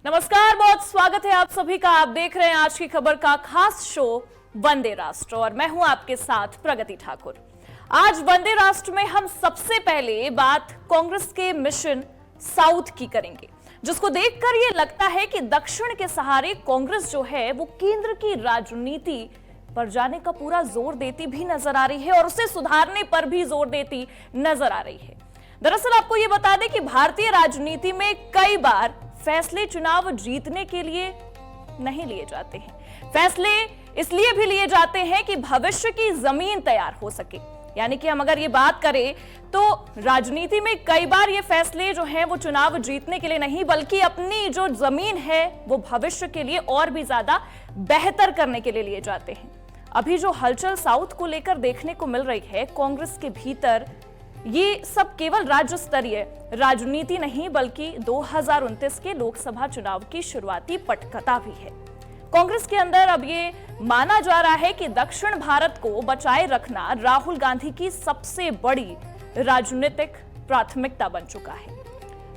नमस्कार, बहुत स्वागत है आप सभी का। आप देख रहे हैं आज की खबर का खास शो वंदे राष्ट्र और मैं हूं आपके साथ प्रगति ठाकुर। आज वंदे राष्ट्र में हम सबसे पहले बात कांग्रेस के मिशन साउथ की करेंगे, जिसको देखकर ये लगता है कि दक्षिण के सहारे कांग्रेस जो है वो केंद्र की राजनीति पर जाने का पूरा जोर देती भी नजर आ रही है और उसे सुधारने पर भी जोर देती नजर आ रही है। दरअसल आपको ये बता दें कि भारतीय राजनीति में कई बार फैसले चुनाव जीतने के लिए नहीं लिए जाते हैं। फैसले इसलिए भी लिए जाते हैं कि भविष्य की जमीन तैयार हो सके। यानी कि हम अगर ये बात करें तो राजनीति में कई बार ये फैसले जो हैं वो चुनाव जीतने के लिए नहीं, बल्कि अपनी जो जमीन है वो भविष्य के लिए और भी ज्यादा बेहतर करने के लिए लिए जाते हैं। अभी जो हलचल साउथ को लेकर देखने को मिल रही है कांग्रेस के भीतर, ये सब केवल राज्य स्तरीय राजनीति नहीं बल्कि 2029 के लोकसभा चुनाव की शुरुआती पटकथा भी है। कांग्रेस के अंदर अब ये माना जा रहा है कि दक्षिण भारत को बचाए रखना राहुल गांधी की सबसे बड़ी राजनीतिक प्राथमिकता बन चुका है।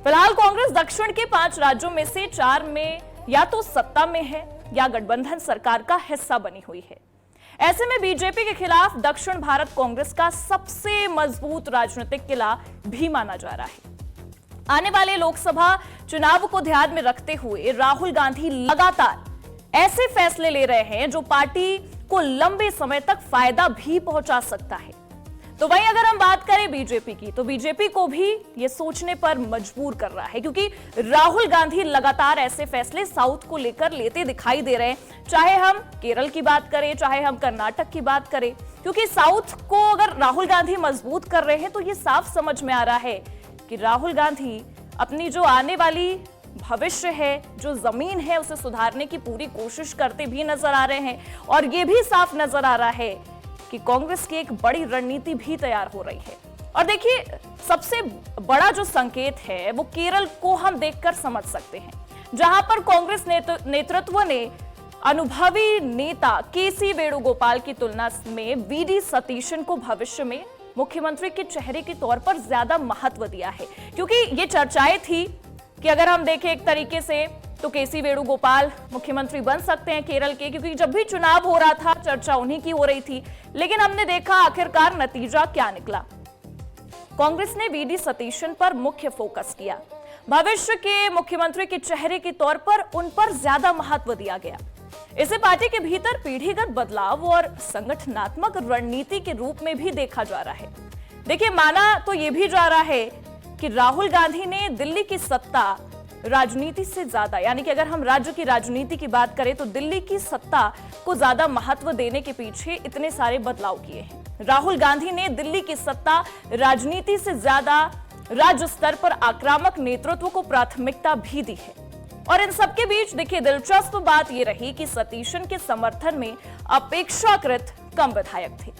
फिलहाल कांग्रेस दक्षिण के 5 राज्यों में से 4 में या तो सत्ता में है या गठबंधन सरकार का हिस्सा बनी हुई है। ऐसे में बीजेपी के खिलाफ दक्षिण भारत कांग्रेस का सबसे मजबूत राजनीतिक किला भी माना जा रहा है। आने वाले लोकसभा चुनाव को ध्यान में रखते हुए राहुल गांधी लगातार ऐसे फैसले ले रहे हैं जो पार्टी को लंबे समय तक फायदा भी पहुंचा सकता है। तो वहीं अगर हम बात करें बीजेपी की, तो बीजेपी को भी ये सोचने पर मजबूर कर रहा है, क्योंकि राहुल गांधी लगातार ऐसे फैसले साउथ को लेकर लेते दिखाई दे रहे हैं। चाहे हम केरल की बात करें, चाहे हम कर्नाटक की बात करें, क्योंकि साउथ को अगर राहुल गांधी मजबूत कर रहे हैं तो ये साफ समझ में आ रहा है कि राहुल गांधी अपनी जो आने वाली भविष्य है, जो जमीन है, उसे सुधारने की पूरी कोशिश करते भी नजर आ रहे हैं। और ये भी साफ नजर आ रहा है कि कांग्रेस की एक बड़ी रणनीति भी तैयार हो रही है। और देखिए, सबसे बड़ा जो संकेत है वो केरल को हम देखकर समझ सकते हैं, जहां पर कांग्रेस नेतृत्व ने अनुभवी नेता केसी वेणुगोपाल की तुलना में वीडी सतीशन को भविष्य में मुख्यमंत्री के चेहरे के तौर पर ज्यादा महत्व दिया है। क्योंकि ये चर्चाएं थी कि अगर हम देखें एक तरीके से तो केसी वेणुगोपाल मुख्यमंत्री बन सकते हैं केरल के, क्योंकि जब भी चुनाव हो रहा था चर्चा उन्हीं की हो रही थी। लेकिन हमने देखा आखिरकार नतीजा क्या निकला। कांग्रेस ने वीडी सतीशन पर मुख्य फोकस किया। भविष्य के मुख्यमंत्री के चेहरे के तौर पर उन पर ज्यादा महत्व दिया गया। इसे पार्टी के भीतर पीढ़ीगत बदलाव और संगठनात्मक रणनीति के रूप में भी देखा जा रहा है। देखिए, माना तो यह भी जा रहा है कि राहुल गांधी ने दिल्ली की सत्ता राजनीति से ज्यादा, यानी कि अगर हम राज्य की राजनीति की बात करें तो दिल्ली की सत्ता को ज्यादा महत्व देने के पीछे इतने सारे बदलाव किए हैं। राहुल गांधी ने दिल्ली की सत्ता राजनीति से ज्यादा राज्य स्तर पर आक्रामक नेतृत्व को प्राथमिकता भी दी है। और इन सबके बीच देखिए, दिलचस्प बात यह रही कि सतीशन के समर्थन में अपेक्षाकृत कम विधायक थे।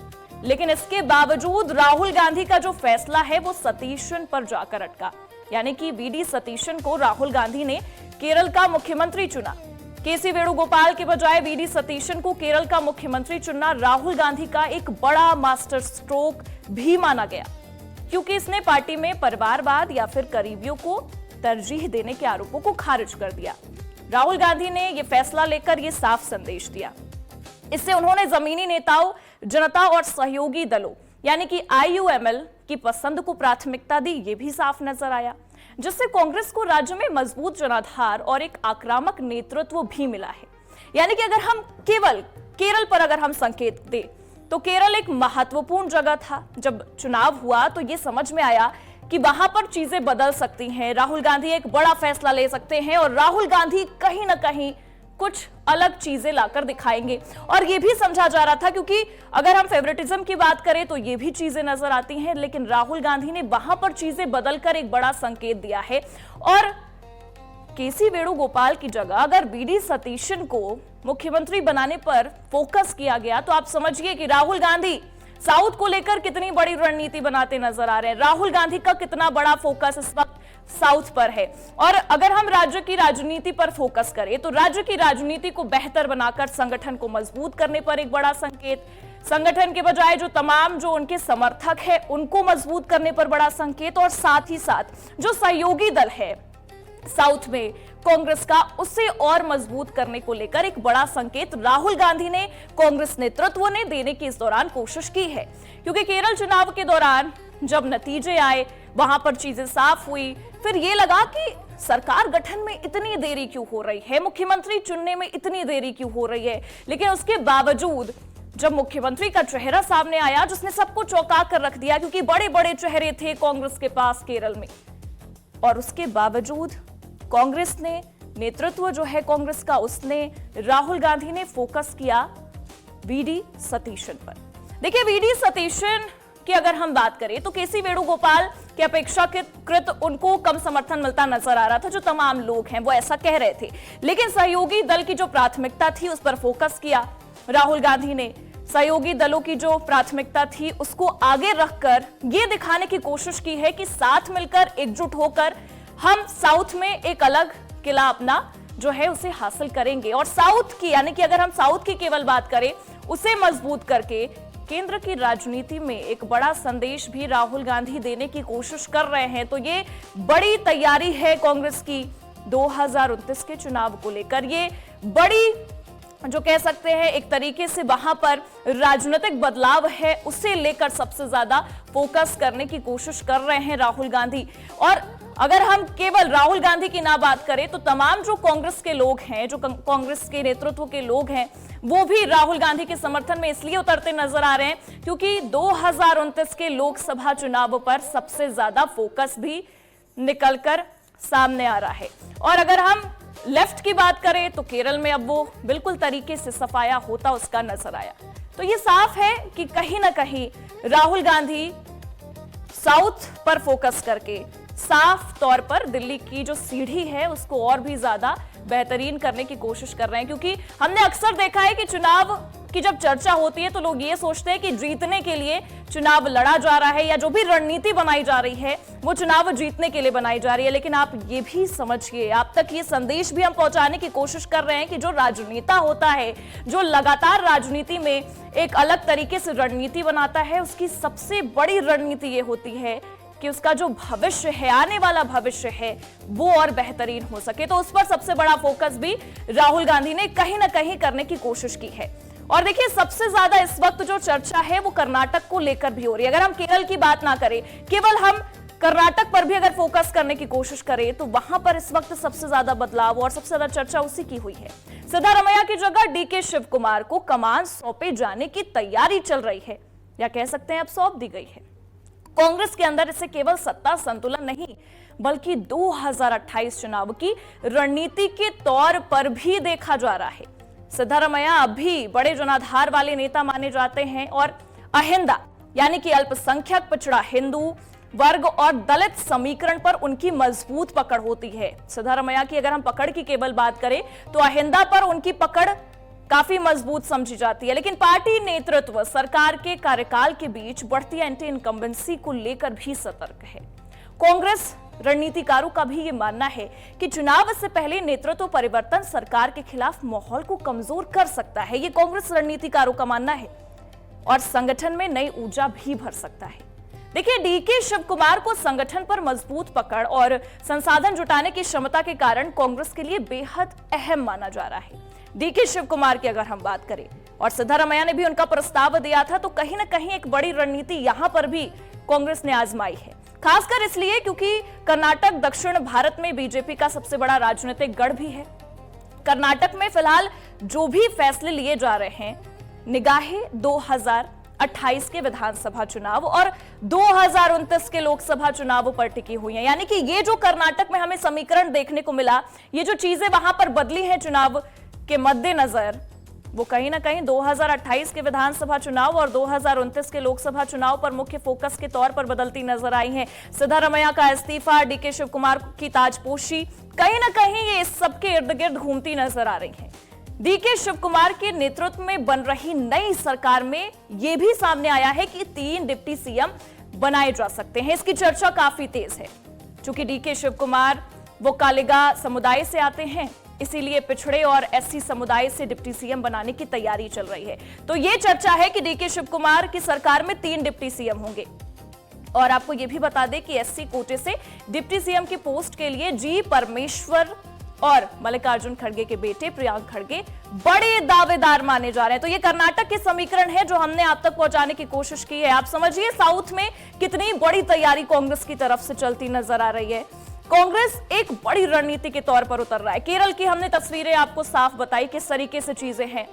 लेकिन इसके बावजूद राहुल गांधी का जो फैसला है वो सतीशन पर जाकर अटका। यानी कि वीडी सतीशन को राहुल गांधी ने केरल का मुख्यमंत्री चुना। केसी वेणुगोपाल के बजाय वीडी सतीशन को केरल का मुख्यमंत्री चुनना राहुल गांधी का एक बड़ा मास्टर स्ट्रोक भी माना गया, क्योंकि इसने पार्टी में परिवारवाद या फिर करीबियों को तरजीह देने के आरोपों को खारिज कर दिया। राहुल गांधी ने यह फैसला लेकर यह साफ संदेश दिया। इससे उन्होंने जमीनी नेताओं, जनता और सहयोगी दलों यानी कि आईयूएमएल की पसंद को प्राथमिकता दी। ये भी साफ नजर आया, जिससे कांग्रेस को राज्य में मजबूत जनाधार और एक आक्रामक नेतृत्व भी मिला है। यानी कि अगर हम केवल केरल पर अगर हम संकेत दें तो केरल एक महत्वपूर्ण जगह था। जब चुनाव हुआ तो ये समझ में आया कि वहां पर चीजें बदल सकती हैं, राहुल गांधी एक बड़ा फैसला ले सकते हैं और राहुल गांधी कहीं ना कहीं कुछ अलग चीजें लाकर दिखाएंगे। और ये भी समझा जा रहा था, क्योंकि अगर हम फेवरेटिज्म की बात करें तो ये भी चीजें नजर आती हैं। लेकिन राहुल गांधी ने वहां पर चीजें बदलकर एक बड़ा संकेत दिया है। और केसी वेणुगोपाल की जगह अगर वीडी सतीशन को मुख्यमंत्री बनाने पर फोकस किया गया तो आप समझिए कि राहुल गांधी साउथ को लेकर कितनी बड़ी रणनीति बनाते नजर आ रहे हैं। राहुल गांधी का कितना बड़ा फोकस इस वक्त साउथ पर है। और अगर हम राज्य की राजनीति पर फोकस करें तो राज्य की राजनीति को बेहतर बनाकर संगठन को मजबूत करने पर एक बड़ा संकेत, संगठन के बजाय जो तमाम जो उनके समर्थक है उनको मजबूत करने पर बड़ा संकेत, और साथ ही साथ जो सहयोगी दल है साउथ में कांग्रेस का उसे और मजबूत करने को लेकर एक बड़ा संकेत राहुल गांधी ने कांग्रेस नेतृत्व ने देने की इस दौरान कोशिश की है, क्योंकि केरल चुनाव के दौरान जब नतीजे आए वहां पर चीजें साफ हुई, फिर ये लगा कि सरकार गठन में इतनी देरी क्यों हो रही है, मुख्यमंत्री चुनने में इतनी देरी क्यों हो रही है। लेकिन उसके बावजूद जब मुख्यमंत्री का चेहरा सामने आया जिसने सबको चौंका कर रख दिया, क्योंकि बड़े बड़े चेहरे थे कांग्रेस के पास केरल में, और उसके बावजूद कांग्रेस ने नेतृत्व जो है कांग्रेस का, उसने राहुल गांधी ने फोकस किया वीडी सतीशन पर। देखिए, वीडी सतीशन की अगर हम बात करें तो केसी वेणुगोपाल के अपेक्षाकृत उनको कम समर्थन मिलता नजर आ रहा था, जो तमाम लोग हैं वो ऐसा कह रहे थे। लेकिन सहयोगी दल की जो प्राथमिकता थी उस पर फोकस किया राहुल गांधी ने। सहयोगी दलों की जो प्राथमिकता थी उसको आगे रखकर यह दिखाने की कोशिश की है कि साथ मिलकर एकजुट होकर हम साउथ में एक अलग किला अपना जो है उसे हासिल करेंगे, और साउथ की, यानी कि अगर हम साउथ की केवल बात करें, उसे मजबूत करके केंद्र की राजनीति में एक बड़ा संदेश भी राहुल गांधी देने की कोशिश कर रहे हैं। तो ये बड़ी तैयारी है कांग्रेस की 2029 के चुनाव को लेकर। ये बड़ी, जो कह सकते हैं एक तरीके से वहां पर राजनीतिक बदलाव है, उसे लेकर सबसे ज्यादा फोकस करने की कोशिश कर रहे हैं राहुल गांधी। और अगर हम केवल राहुल गांधी की ना बात करें तो तमाम जो कांग्रेस के लोग हैं, जो कांग्रेस के नेतृत्व के लोग हैं, वो भी राहुल गांधी के समर्थन में इसलिए उतरते नजर आ रहे हैं क्योंकि 2029 के लोकसभा चुनाव पर सबसे ज्यादा फोकस भी निकलकर सामने आ रहा है। और अगर हम लेफ्ट की बात करें तो केरल में अब वो बिल्कुल तरीके से सफाया होता उसका नजर आया। तो ये साफ है कि कहीं ना कहीं राहुल गांधी साउथ पर फोकस करके साफ तौर पर दिल्ली की जो सीढ़ी है उसको और भी ज्यादा बेहतरीन करने की कोशिश कर रहे हैं। क्योंकि हमने अक्सर देखा है कि चुनाव की जब चर्चा होती है तो लोग ये सोचते हैं कि जीतने के लिए चुनाव लड़ा जा रहा है, या जो भी रणनीति बनाई जा रही है वो चुनाव जीतने के लिए बनाई जा रही है। लेकिन आप ये भी समझिए, आप तक ये संदेश भी हम पहुंचाने की कोशिश कर रहे हैं कि जो राजनेता होता है, जो लगातार राजनीति में एक अलग तरीके से रणनीति बनाता है, उसकी सबसे बड़ी रणनीति ये होती है कि उसका जो भविष्य है, आने वाला भविष्य है, वो और बेहतरीन हो सके। तो उस पर सबसे बड़ा फोकस भी राहुल गांधी ने कहीं ना कहीं करने की कोशिश की है। और देखिए, सबसे ज्यादा इस वक्त जो चर्चा है वो कर्नाटक को लेकर भी हो रही है। अगर हम केरल की बात ना करें, केवल हम कर्नाटक पर भी अगर फोकस करने की कोशिश करें तो वहां पर इस वक्त सबसे ज्यादा बदलाव और सबसे ज्यादा चर्चा उसी की हुई है। सिद्धारमैया की जगह डीके शिव कुमार को कमान सौंपे जाने की तैयारी चल रही है, या कह सकते हैं अब सौंप दी गई है। कांग्रेस के अंदर इसे केवल सत्ता संतुलन नहीं बल्कि 2028 चुनाव की रणनीति के तौर पर भी देखा जा रहा है। सिद्धारमैया अभी बड़े जनाधार वाले नेता माने जाते हैं, और अहिंदा यानी कि अल्पसंख्यक, पिछड़ा हिंदू वर्ग और दलित समीकरण पर उनकी मजबूत पकड़ होती है। सिद्धारमैया की अगर हम पकड़ की केवल बात करें तो अहिंदा पर उनकी पकड़ काफी मजबूत समझी जाती है। लेकिन पार्टी नेतृत्व सरकार के कार्यकाल के बीच बढ़ती एंटी इनकम्बेंसी को लेकर भी सतर्क है। कांग्रेस रणनीतिकारों का भी यह मानना है कि चुनाव से पहले नेतृत्व परिवर्तन सरकार के खिलाफ माहौल को कमजोर कर सकता है। यह कांग्रेस रणनीतिकारों का मानना है, और संगठन में नई ऊर्जा भी भर सकता है। देखिए, डीके शिव कुमार को संगठन पर मजबूत पकड़ और संसाधन जुटाने की क्षमता के कारण कांग्रेस के लिए बेहद अहम माना जा रहा है। डीके शिव कुमार की अगर हम बात करें, और सिद्धारमैया ने भी उनका प्रस्ताव दिया था, तो कहीं ना कहीं एक बड़ी रणनीति यहां पर भी कांग्रेस ने आजमाई है। खासकर इसलिए क्योंकि कर्नाटक दक्षिण भारत में बीजेपी का सबसे बड़ा राजनीतिक गढ़ भी है। कर्नाटक में फिलहाल जो भी फैसले लिए जा रहे हैं, निगाहें 2028 के विधानसभा चुनाव और 2029 के लोकसभा चुनाव पर टिकी हुई है। यानी कि ये जो कर्नाटक में हमें समीकरण देखने को मिला, ये जो चीजें वहां पर बदली हैं चुनाव के मद्देनजर, वो कहीं ना कहीं 2028 के विधानसभा चुनाव और 2029 के लोकसभा चुनाव पर मुख्य फोकस के तौर पर बदलती नजर आई हैं। सिद्धारमैया का इस्तीफा, डीके शिव कुमार की ताजपोशी, कहीं ना कहीं ये इस सबके इर्द गिर्द घूमती नजर आ रही है। डीके शिव कुमार के नेतृत्व में बन रही नई सरकार में यह भी सामने आया है कि 3 डिप्टी सीएम बनाए जा सकते हैं। इसकी चर्चा काफी तेज है। चूंकि डीके शिव कुमार वो कालिगा समुदाय से आते हैं, इसीलिए पिछड़े और एससी समुदाय से डिप्टी सीएम बनाने की तैयारी चल रही है। तो यह चर्चा है कि डीके शिव कुमार की सरकार में 3 डिप्टी सीएम होंगे। और आपको यह भी बता दें कि एससी कोटे से डिप्टी सीएम की पोस्ट के लिए जी परमेश्वर और मल्लिकार्जुन खड़गे के बेटे प्रियांक खड़गे बड़े दावेदार माने जा रहे हैं। तो ये कर्नाटक के समीकरण है जो हमने आप तक पहुंचाने की कोशिश की है। आप समझिए साउथ में कितनी बड़ी तैयारी कांग्रेस की तरफ से चलती नजर आ रही है। कांग्रेस एक बड़ी रणनीति के तौर पर उतर रहा है। केरल की हमने तस्वीरें आपको साफ बताई किस तरीके से चीजें हैं,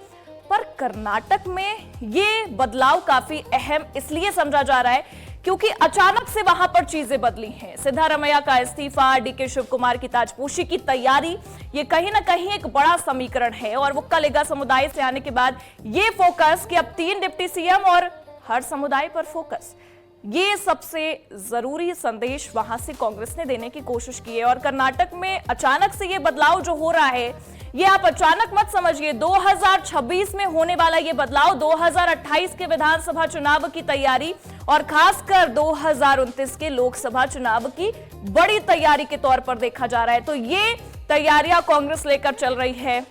पर कर्नाटक में ये बदलाव काफी अहम इसलिए समझा जा रहा है क्योंकि अचानक से वहां पर चीजें बदली हैं। सिद्धारमैया का इस्तीफा, डीके शिव कुमार की ताजपोशी की तैयारी, ये कहीं ना कहीं एक बड़ा समीकरण है। और वो कलेगा समुदाय से आने के बाद ये फोकस कि अब 3 डिप्टी सीएम और हर समुदाय पर फोकस, ये सबसे जरूरी संदेश वहां से कांग्रेस ने देने की कोशिश की है। और कर्नाटक में अचानक से ये बदलाव जो हो रहा है, ये आप अचानक मत समझिए। 2026 में होने वाला ये बदलाव 2028 के विधानसभा चुनाव की तैयारी और खासकर 2029 के लोकसभा चुनाव की बड़ी तैयारी के तौर पर देखा जा रहा है। तो ये तैयारियां कांग्रेस लेकर चल रही है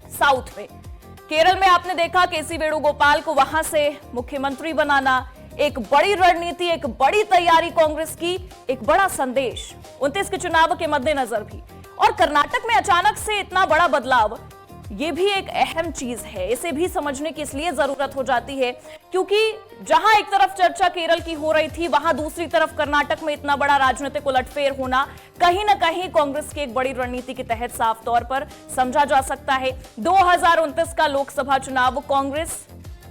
साउथ में। केरल में आपने देखा केसी वेणुगोपाल को वहां से मुख्यमंत्री बनाना, एक बड़ी रणनीति, एक बड़ी तैयारी कांग्रेस की, एक बड़ा संदेश 29 के चुनाव के मद्देनजर भी। और कर्नाटक में अचानक से इतना बड़ा बदलाव, ये भी एक अहम चीज है। इसे भी समझने की इसलिए जरूरत हो जाती है क्योंकि जहां एक तरफ चर्चा केरल की हो रही थी, वहां दूसरी तरफ कर्नाटक में इतना बड़ा राजनीतिक उलटफेर होना कहीं ना कहीं कांग्रेस की एक बड़ी रणनीति के तहत साफ तौर पर समझा जा सकता है। 2029 का लोकसभा चुनाव कांग्रेस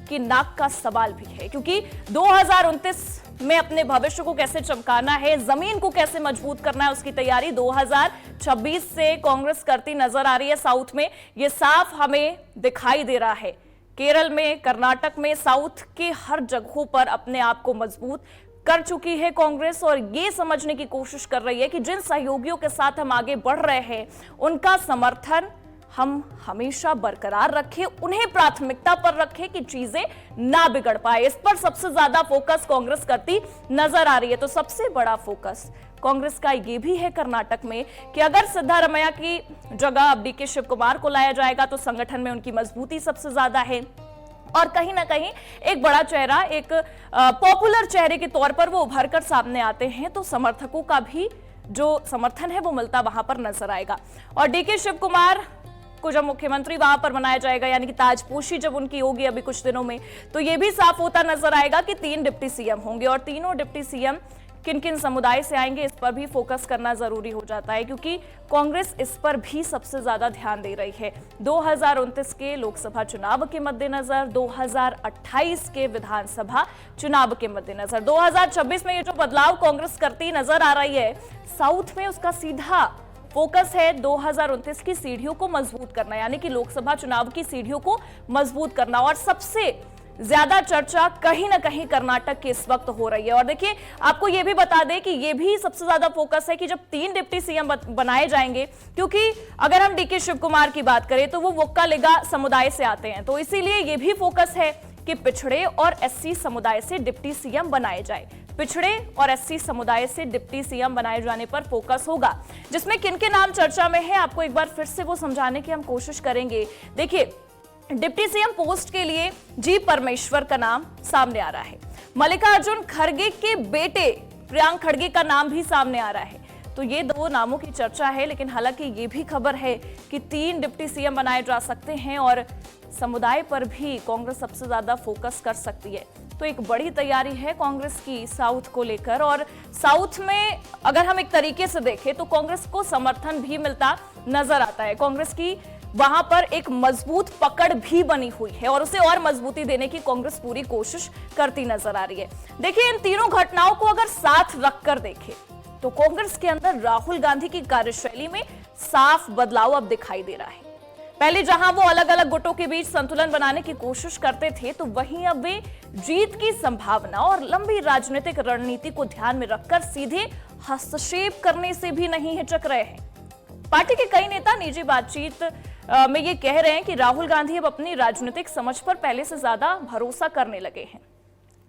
की नाक का सवाल भी है क्योंकि 2029 में अपने भविष्य को कैसे चमकाना है, जमीन को कैसे मजबूत करना है, उसकी तैयारी 2026 से कांग्रेस करती नजर आ रही है साउथ में। ये साफ हमें दिखाई दे रहा है। केरल में, कर्नाटक में, साउथ के हर जगहों पर अपने आप को मजबूत कर चुकी है कांग्रेस और ये समझने की कोशिश कर रही है कि जिन सहयोगियों के साथ हम आगे बढ़ रहे हैं उनका समर्थन हम हमेशा बरकरार रखें, उन्हें प्राथमिकता पर रखें कि चीजें ना बिगड़ पाए। इस पर सबसे ज्यादा फोकस कांग्रेस करती नजर आ रही है। तो सबसे बड़ा फोकस कांग्रेस का ये भी है कर्नाटक में कि अगर सिद्धारमैया की जगह अब डीके शिव कुमार को लाया जाएगा तो संगठन में उनकी मजबूती सबसे ज्यादा है और कहीं ना कहीं एक बड़ा चेहरा, एक पॉपुलर चेहरे के तौर पर वो उभर कर सामने आते हैं तो समर्थकों का भी जो समर्थन है वो मिलता वहां पर नजर आएगा। और डीके शिव कुमार को जब मुख्यमंत्री वहां पर बनाया जाएगा, यानी कि ताजपोशी जब उनकी होगी अभी कुछ दिनों में, तो यह भी साफ होता नजर आएगा कि 3 डिप्टी सीएम होंगे और तीनों डिप्टी सीएम किन किन समुदाय से आएंगे इस पर भी फोकस करना जरूरी हो जाता है क्योंकि कांग्रेस इस पर भी सबसे ज्यादा ध्यान दे रही है। 2029 के लोकसभा चुनाव के मद्देनजर, 2028 के विधानसभा चुनाव के मद्देनजर, 2026 में ये जो बदलाव कांग्रेस करती नजर आ रही है साउथ में, उसका सीधा फोकस है 2029 की सीढ़ियों को मजबूत करना, यानी कि लोकसभा चुनाव की सीढ़ियों को मजबूत करना। और सबसे ज्यादा चर्चा कहीं ना कहीं कर्नाटक के इस वक्त हो रही है। और देखिए आपको यह भी बता दें कि यह भी सबसे ज्यादा फोकस है कि जब 3 डिप्टी सीएम बनाए जाएंगे, क्योंकि अगर हम डीके शिव कुमार की बात करें तो वो वोक्कालिगा समुदाय से आते हैं, तो इसीलिए यह भी फोकस है कि पिछड़े और एससी समुदाय से डिप्टी सीएम बनाए जाए। पिछड़े और एससी समुदाय से डिप्टी सीएम बनाए जाने पर फोकस होगा, जिसमें किन के नाम चर्चा में है आपको एक बार फिर से वो समझाने की हम कोशिश करेंगे। देखिए, डिप्टी सीएम पोस्ट के लिए जी परमेश्वर का नाम सामने आ रहा है, मल्लिकार्जुन खड़गे के बेटे प्रियांक खड़गे का नाम भी सामने आ रहा है। तो ये 2 नामों की चर्चा है, लेकिन हालांकि ये भी खबर है कि 3 डिप्टी सीएम बनाए जा सकते हैं और समुदाय पर भी कांग्रेस सबसे ज्यादा फोकस कर सकती है। तो एक बड़ी तैयारी है कांग्रेस की साउथ को लेकर। और साउथ में अगर हम एक तरीके से देखें तो कांग्रेस को समर्थन भी मिलता नजर आता है। कांग्रेस की वहां पर एक मजबूत पकड़ भी बनी हुई है और उसे और मजबूती देने की कांग्रेस पूरी कोशिश करती नजर आ रही है। देखिए, इन तीनों घटनाओं को अगर साथ रखकर देखें तो कांग्रेस के अंदर राहुल गांधी की कार्यशैली में साफ बदलाव अब दिखाई दे रहा है। पहले जहां वो अलग अलग गुटों के बीच संतुलन बनाने की कोशिश करते थे, तो वहीं अब वे जीत की संभावना और लंबी राजनीतिक रणनीति को ध्यान में रखकर सीधे हस्तक्षेप करने से भी नहीं हिचक रहे हैं। पार्टी के कई नेता निजी बातचीत में ये कह रहे हैं कि राहुल गांधी अब अपनी राजनीतिक समझ पर पहले से ज्यादा भरोसा करने लगे हैं।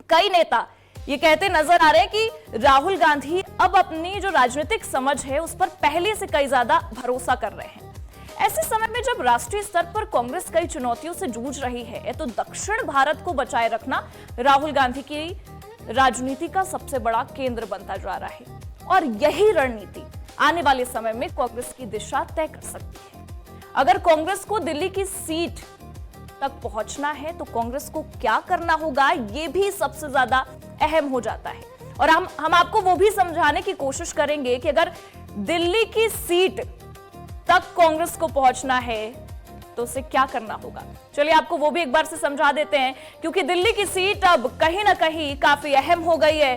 कई नेता ये कहते नजर आ रहे हैं कि राहुल गांधी अब अपनी जो राजनीतिक समझ है उस पर पहले से कई ज्यादा भरोसा कर रहे हैं। ऐसे समय में जब राष्ट्रीय स्तर पर कांग्रेस कई चुनौतियों से जूझ रही है, तो दक्षिण भारत को बचाए रखना राहुल गांधी की राजनीति का सबसे बड़ा केंद्र बनता जा रहा है और यही रणनीति आने वाले समय में कांग्रेस की दिशा तय कर सकती है। अगर कांग्रेस को दिल्ली की सीट तक पहुंचना है तो कांग्रेस को क्या करना होगा, यह भी सबसे ज्यादा अहम हो जाता है। और हम आपको वो भी समझाने की कोशिश करेंगे कि अगर दिल्ली की सीट तक कांग्रेस को पहुंचना है तो उसे क्या करना होगा। चलिए आपको वो भी एक बार से समझा देते हैं, क्योंकि दिल्ली की सीट अब कहीं ना कहीं काफी अहम हो गई है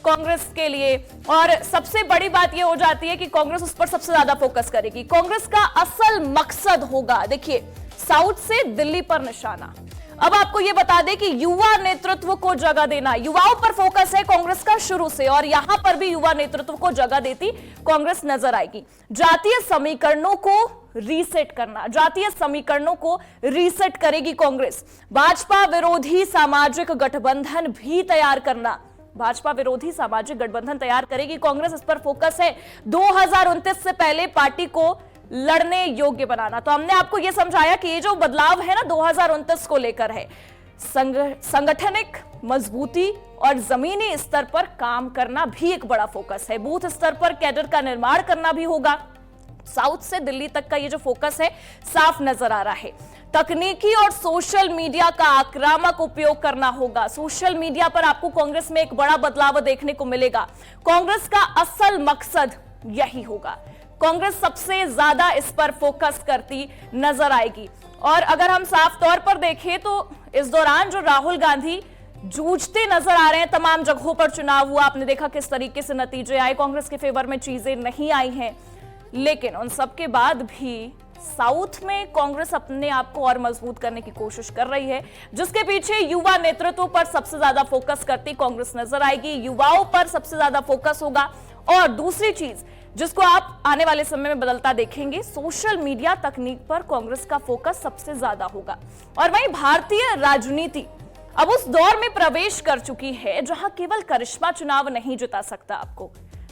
कांग्रेस के लिए। और सबसे बड़ी बात यह हो जाती है कि कांग्रेस उस पर सबसे ज्यादा फोकस करेगी। कांग्रेस का असल मकसद होगा, देखिए, साउथ से दिल्ली पर निशाना। अब आपको यह बता दें कि युवा नेतृत्व को जगह देना, युवाओं पर फोकस है कांग्रेस का शुरू से, और यहां पर भी युवा नेतृत्व को जगह देती कांग्रेस नजर आएगी। जातीय समीकरणों को रीसेट करना, जातीय समीकरणों को रीसेट करेगी कांग्रेस। भाजपा विरोधी सामाजिक गठबंधन भी तैयार करना, भाजपा विरोधी सामाजिक गठबंधन तैयार करेगी कांग्रेस, इस पर फोकस है। 2029 से पहले पार्टी को लड़ने योग्य बनाना। तो हमने आपको यह समझाया कि ये जो बदलाव है ना 2029 को लेकर है, संगठनिक मजबूती और जमीनी स्तर पर काम करना भी एक बड़ा फोकस है। बूथ स्तर पर कैडर का निर्माण करना भी होगा। साउथ से दिल्ली तक का ये जो फोकस है साफ नजर आ रहा है। तकनीकी और सोशल मीडिया का आक्रामक उपयोग करना होगा। सोशल मीडिया पर आपको कांग्रेस में एक बड़ा बदलाव देखने को मिलेगा। कांग्रेस का असल मकसद यही होगा। कांग्रेस सबसे ज्यादा इस पर फोकस करती नजर आएगी। और अगर हम साफ तौर पर देखें तो इस दौरान जो राहुल गांधी जूझते नजर आ रहे हैं, तमाम जगहों पर चुनाव हुआ, आपने देखा किस तरीके से नतीजे आए, कांग्रेस के फेवर में चीजें नहीं आई हैं, लेकिन उन सब के बाद भी साउथ में कांग्रेस अपने आप को और मजबूत करने की कोशिश कर रही है, जिसके पीछे युवा नेतृत्व पर सबसे ज्यादा फोकस करती कांग्रेस नजर आएगी। युवाओं पर सबसे ज्यादा फोकस होगा। और दूसरी चीज जिसको आप आने वाले समय में बदलता देखेंगे, सोशल मीडिया तकनीक पर कांग्रेस का फोकस सबसे ज्यादा होगा। और वहीं भारतीय राजनीति अब उस दौर में प्रवेश कर चुकी है जहां केवल करिश्मा चुनाव नहीं जिता सकता आपको।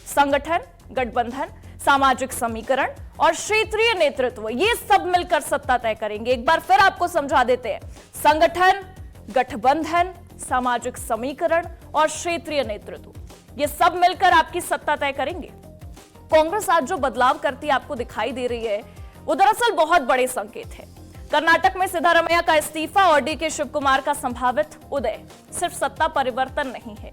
संगठन, गठबंधन, सामाजिक समीकरण और क्षेत्रीय नेतृत्व, ये सब मिलकर सत्ता तय करेंगे। एक बार फिर आपको समझा देते हैं, संगठन, गठबंधन, सामाजिक समीकरण और क्षेत्रीय नेतृत्व, ये सब मिलकर आपकी सत्ता तय करेंगे। कांग्रेस आज जो बदलाव करती आपको दिखाई दे रही है वो दरअसल बहुत बड़े संकेत है। कर्नाटक में सिद्धारमैया का इस्तीफा और डीके शिव कुमार का संभावित उदय सिर्फ सत्ता परिवर्तन नहीं है,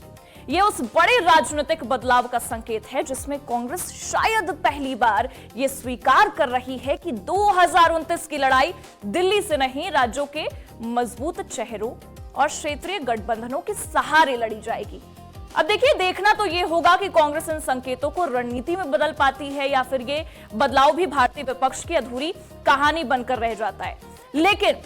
यह उस बड़े राजनीतिक बदलाव का संकेत है जिसमें कांग्रेस शायद पहली बार यह स्वीकार कर रही है कि 2029 की लड़ाई दिल्ली से नहीं, राज्यों के मजबूत चेहरों और क्षेत्रीय गठबंधनों के सहारे लड़ी जाएगी। अब देखिए, देखना तो यह होगा कि कांग्रेस इन संकेतों को रणनीति में बदल पाती है या फिर ये बदलाव भी भारतीय विपक्ष की अधूरी कहानी बनकर रह जाता है। लेकिन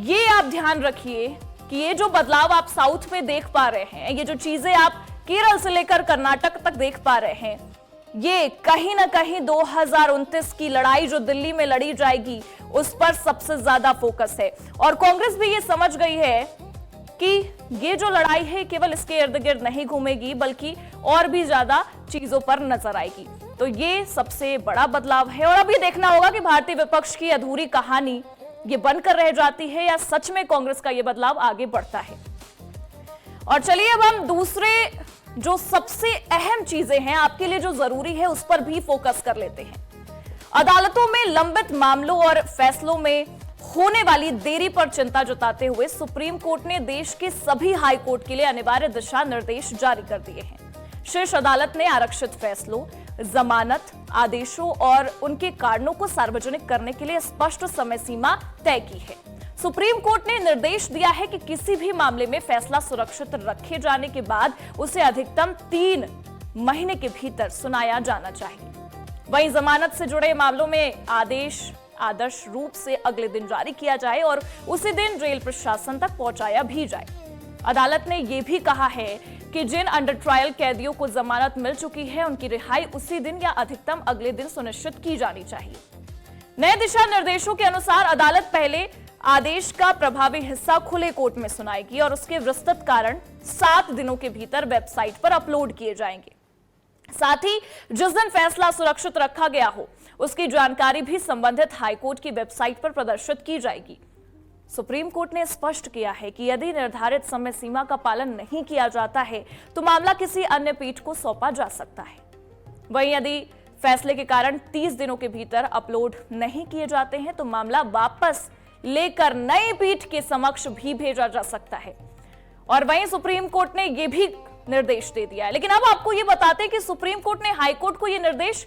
ये आप ध्यान रखिए कि ये जो बदलाव आप साउथ में देख पा रहे हैं, ये जो चीजें आप केरल से लेकर कर्नाटक तक देख पा रहे हैं, ये कहीं ना कहीं 2029 की लड़ाई जो दिल्ली में लड़ी जाएगी उस पर सबसे ज्यादा फोकस है। और कांग्रेस भी ये समझ गई है कि ये जो लड़ाई है केवल इसके इर्द गिर्द नहीं घूमेगी, बल्कि और भी ज्यादा चीजों पर नजर आएगी। तो ये सबसे बड़ा बदलाव है। और अब ये देखना होगा कि भारतीय विपक्ष की अधूरी कहानी ये बनकर रह जाती है या सच में कांग्रेस का ये बदलाव आगे बढ़ता है। और चलिए अब हम दूसरे जो सबसे अहम चीजें हैं आपके लिए जो जरूरी है उस पर भी फोकस कर लेते हैं। अदालतों में लंबित मामलों और फैसलों में होने वाली देरी पर चिंता जताते हुए सुप्रीम कोर्ट ने देश के सभी हाई कोर्ट के लिए अनिवार्य दिशा निर्देश जारी कर दिए हैं। शीर्ष अदालत ने आरक्षित फैसलों, जमानत आदेशों और उनके कारणों को सार्वजनिक करने के लिए स्पष्ट समय सीमा तय की है। सुप्रीम कोर्ट ने निर्देश दिया है कि किसी भी मामले में फैसला सुरक्षित रखे जाने के बाद उसे अधिकतम 3 महीने के भीतर सुनाया जाना चाहिए। वहीं जमानत से जुड़े मामलों में आदेश आदर्श रूप से अगले दिन जारी किया जाए और उसी दिन जेल प्रशासन तक पहुंचाया भी जाए। अदालत ने यह भी कहा है कि जिन अंडर ट्रायल कैदियों को जमानत मिल चुकी है उनकी रिहाई उसी दिन या अधिकतम अगले दिन सुनिश्चित की जानी चाहिए। नए दिशा निर्देशों के अनुसार अदालत पहले आदेश का प्रभावी हिस्सा खुले कोर्ट में सुनाएगी और उसके विस्तृत कारण 7 दिनों के भीतर वेबसाइट पर अपलोड किए जाएंगे। साथ ही जिस दिन फैसला सुरक्षित रखा गया हो उसकी जानकारी भी संबंधित हाईकोर्ट की वेबसाइट पर प्रदर्शित की जाएगी। सुप्रीम कोर्ट ने स्पष्ट किया है कि यदि निर्धारित समय सीमा का पालन नहीं किया जाता है तो मामला किसी अन्य पीठ को सौंपा जा सकता है। वहीं यदि फैसले के कारण 30 दिनों के भीतर अपलोड नहीं किए जाते हैं तो मामला वापस लेकर नई पीठ के समक्ष भी भेजा जा सकता है। और वहीं सुप्रीम कोर्ट ने यह भी निर्देश दे दिया है। लेकिन अब आपको यह बताते हैं कि सुप्रीम कोर्ट ने हाई कोर्ट को यह निर्देश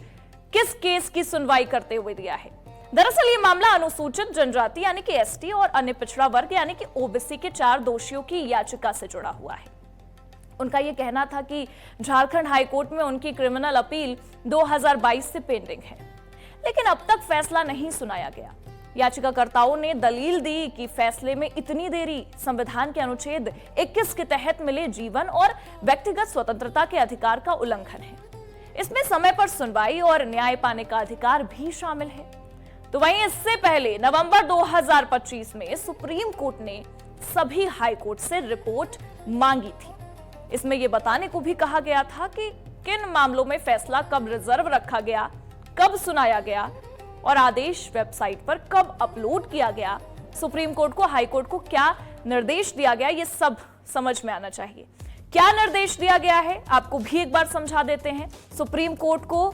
किस केस की सुनवाई करते हुए दिया है। दरअसल ये मामला अनुसूचित जनजाति यानी कि एसटी और अन्य पिछड़ा वर्ग यानी कि ओबीसी के 4 दोषियों की याचिका से जुड़ा हुआ है। उनका यह कहना था कि झारखंड हाई कोर्ट में उनकी क्रिमिनल अपील 2022 से पेंडिंग है, लेकिन अब तक फैसला नहीं सुनाया गया। याचिकाकर्ताओं ने दलील दी कि फैसले में इतनी देरी संविधान के अनुच्छेद 21 के तहत मिले जीवन और व्यक्तिगत स्वतंत्रता के अधिकार का उल्लंघन है। इसमें समय पर सुनवाई और न्याय पाने का अधिकार भी शामिल है। तो वहीं इससे पहले नवंबर 2025 में सुप्रीम कोर्ट ने सभी हाई कोर्ट से रिपोर्ट मांगी थी। इसमें यह बताने को भी कहा गया था कि किन मामलों में फैसला कब रिजर्व रखा गया, कब सुनाया गया और आदेश वेबसाइट पर कब अपलोड किया गया। सुप्रीम कोर्ट को हाई कोर्ट को क्या निर्देश दिया गया, यह सब समझ में आना चाहिए। क्या निर्देश दिया गया है आपको भी एक बार समझा देते हैं। सुप्रीम कोर्ट को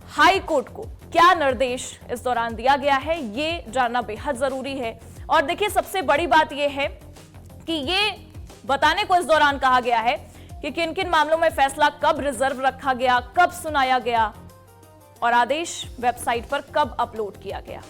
हाई कोर्ट को क्या निर्देश इस दौरान दिया गया है, ये जानना बेहद जरूरी है। और देखिए, सबसे बड़ी बात यह है कि ये बताने को इस दौरान कहा गया है कि किन किन मामलों में फैसला कब रिजर्व रखा गया, कब सुनाया गया और आदेश वेबसाइट पर कब अपलोड किया गया।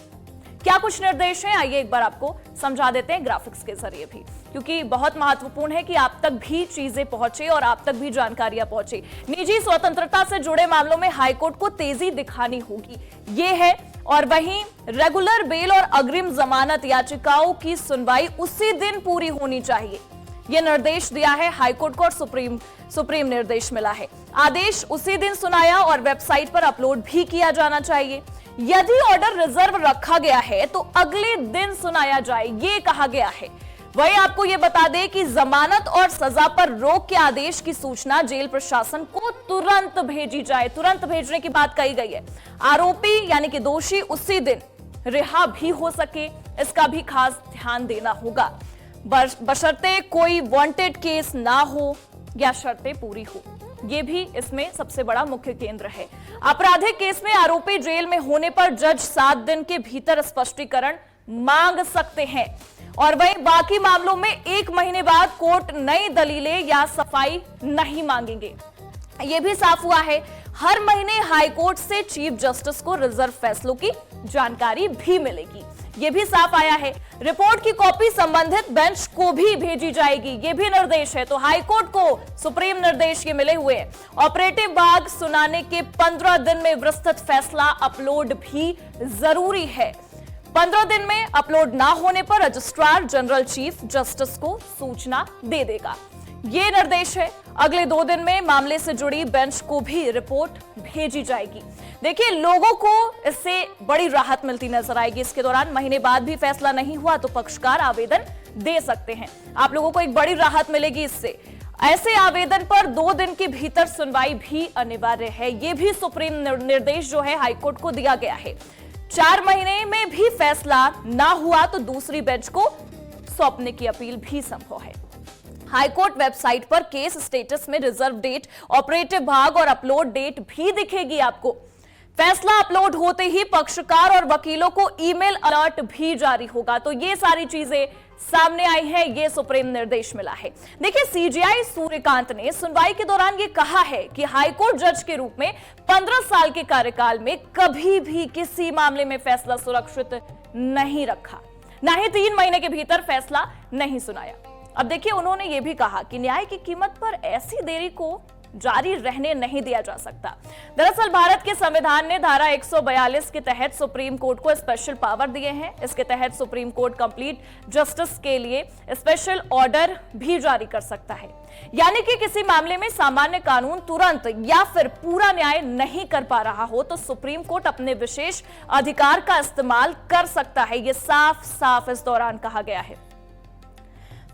क्या कुछ निर्देश हैं, आइए एक बार आपको समझा देते हैं ग्राफिक्स के जरिए भी, क्योंकि बहुत महत्वपूर्ण है कि आप तक भी चीजें पहुंचे और आप तक भी जानकारियां पहुंचे। निजी स्वतंत्रता से जुड़े मामलों में हाईकोर्ट को तेजी दिखानी होगी, ये है। और वहीं रेगुलर बेल और अग्रिम जमानत याचिकाओं की सुनवाई उसी दिन पूरी होनी चाहिए, यह निर्देश दिया है हाईकोर्ट को और सुप्रीम निर्देश मिला है। आदेश उसी दिन सुनाया और वेबसाइट पर अपलोड भी किया जाना चाहिए। यदि ऑर्डर रिजर्व रखा गया है तो अगले दिन सुनाया जाए, ये कहा गया है। वही आपको ये बता दें कि जमानत और सजा पर रोक के आदेश की सूचना जेल प्रशासन को तुरंत भेजी जाए। तुरंत भेजने की बात कही गई है। आरोपी यानी कि दोषी उसी दिन रिहा भी हो सके, इसका भी खास ध्यान देना होगा, बशर्ते कोई वांटेड केस ना हो या शर्तें पूरी हो। यह भी इसमें सबसे बड़ा मुख्य केंद्र है। आपराधिक केस में आरोपी जेल में होने पर जज 7 दिन के भीतर स्पष्टीकरण मांग सकते हैं और वहीं बाकी मामलों में 1 महीने बाद कोर्ट नई दलीलें या सफाई नहीं मांगेंगे। यह भी साफ हुआ है, हर महीने हाईकोर्ट से चीफ जस्टिस को रिजर्व फैसलों की जानकारी भी मिलेगी, यह भी साफ आया है। रिपोर्ट की कॉपी संबंधित बेंच को भी भेजी जाएगी, यह भी निर्देश है। तो हाईकोर्ट को सुप्रीम निर्देश ये मिले हुए हैं। ऑपरेटिव भाग सुनाने के 15 दिन में विस्तृत फैसला अपलोड भी जरूरी है। 15 दिन में अपलोड ना होने पर रजिस्ट्रार जनरल चीफ जस्टिस को सूचना दे देगा, ये निर्देश है। अगले 2 दिन में मामले से जुड़ी बेंच को भी रिपोर्ट भेजी जाएगी। देखिए, लोगों को इससे बड़ी राहत मिलती नजर आएगी। इसके दौरान महीने बाद भी फैसला नहीं हुआ तो पक्षकार आवेदन दे सकते हैं। आप लोगों को एक बड़ी राहत मिलेगी इससे। ऐसे आवेदन पर 2 दिन के भीतर सुनवाई भी अनिवार्य है, यह भी सुप्रीम निर्देश जो है हाईकोर्ट को दिया गया है। 4 महीने में भी फैसला ना हुआ तो दूसरी बेंच को सौंपने की अपील भी संभव है। हाईकोर्ट वेबसाइट पर केस स्टेटस में रिजर्व डेट, ऑपरेटिव भाग और अपलोड डेट भी दिखेगी आपको। फैसला अपलोड होते ही पक्षकार और वकीलों को ईमेल अलर्ट भी जारी होगा। तो ये सारी चीजें सामने आई है, ये सुप्रीम निर्देश मिला है। देखिए, सीजेआई सूर्यकांत ने सुनवाई के दौरान ये कहा है कि हाईकोर्ट जज के रूप में 15 साल के कार्यकाल में कभी भी किसी मामले में फैसला सुरक्षित नहीं रखा, ना ही 3 महीने के भीतर फैसला नहीं सुनाया। अब देखिए, उन्होंने ये भी कहा कि न्याय की कीमत पर ऐसी देरी को जारी रहने नहीं दिया जा सकता। दरअसल भारत के संविधान ने धारा 142 के तहत सुप्रीम कोर्ट को स्पेशल पावर दिए हैं। इसके तहत सुप्रीम कोर्ट कंप्लीट जस्टिस के लिए स्पेशल ऑर्डर भी जारी कर सकता है, यानी कि किसी मामले में सामान्य कानून तुरंत या फिर पूरा न्याय नहीं कर पा रहा हो तो सुप्रीम कोर्ट अपने विशेष अधिकार का इस्तेमाल कर सकता है। यह साफ साफ इस दौरान कहा गया है।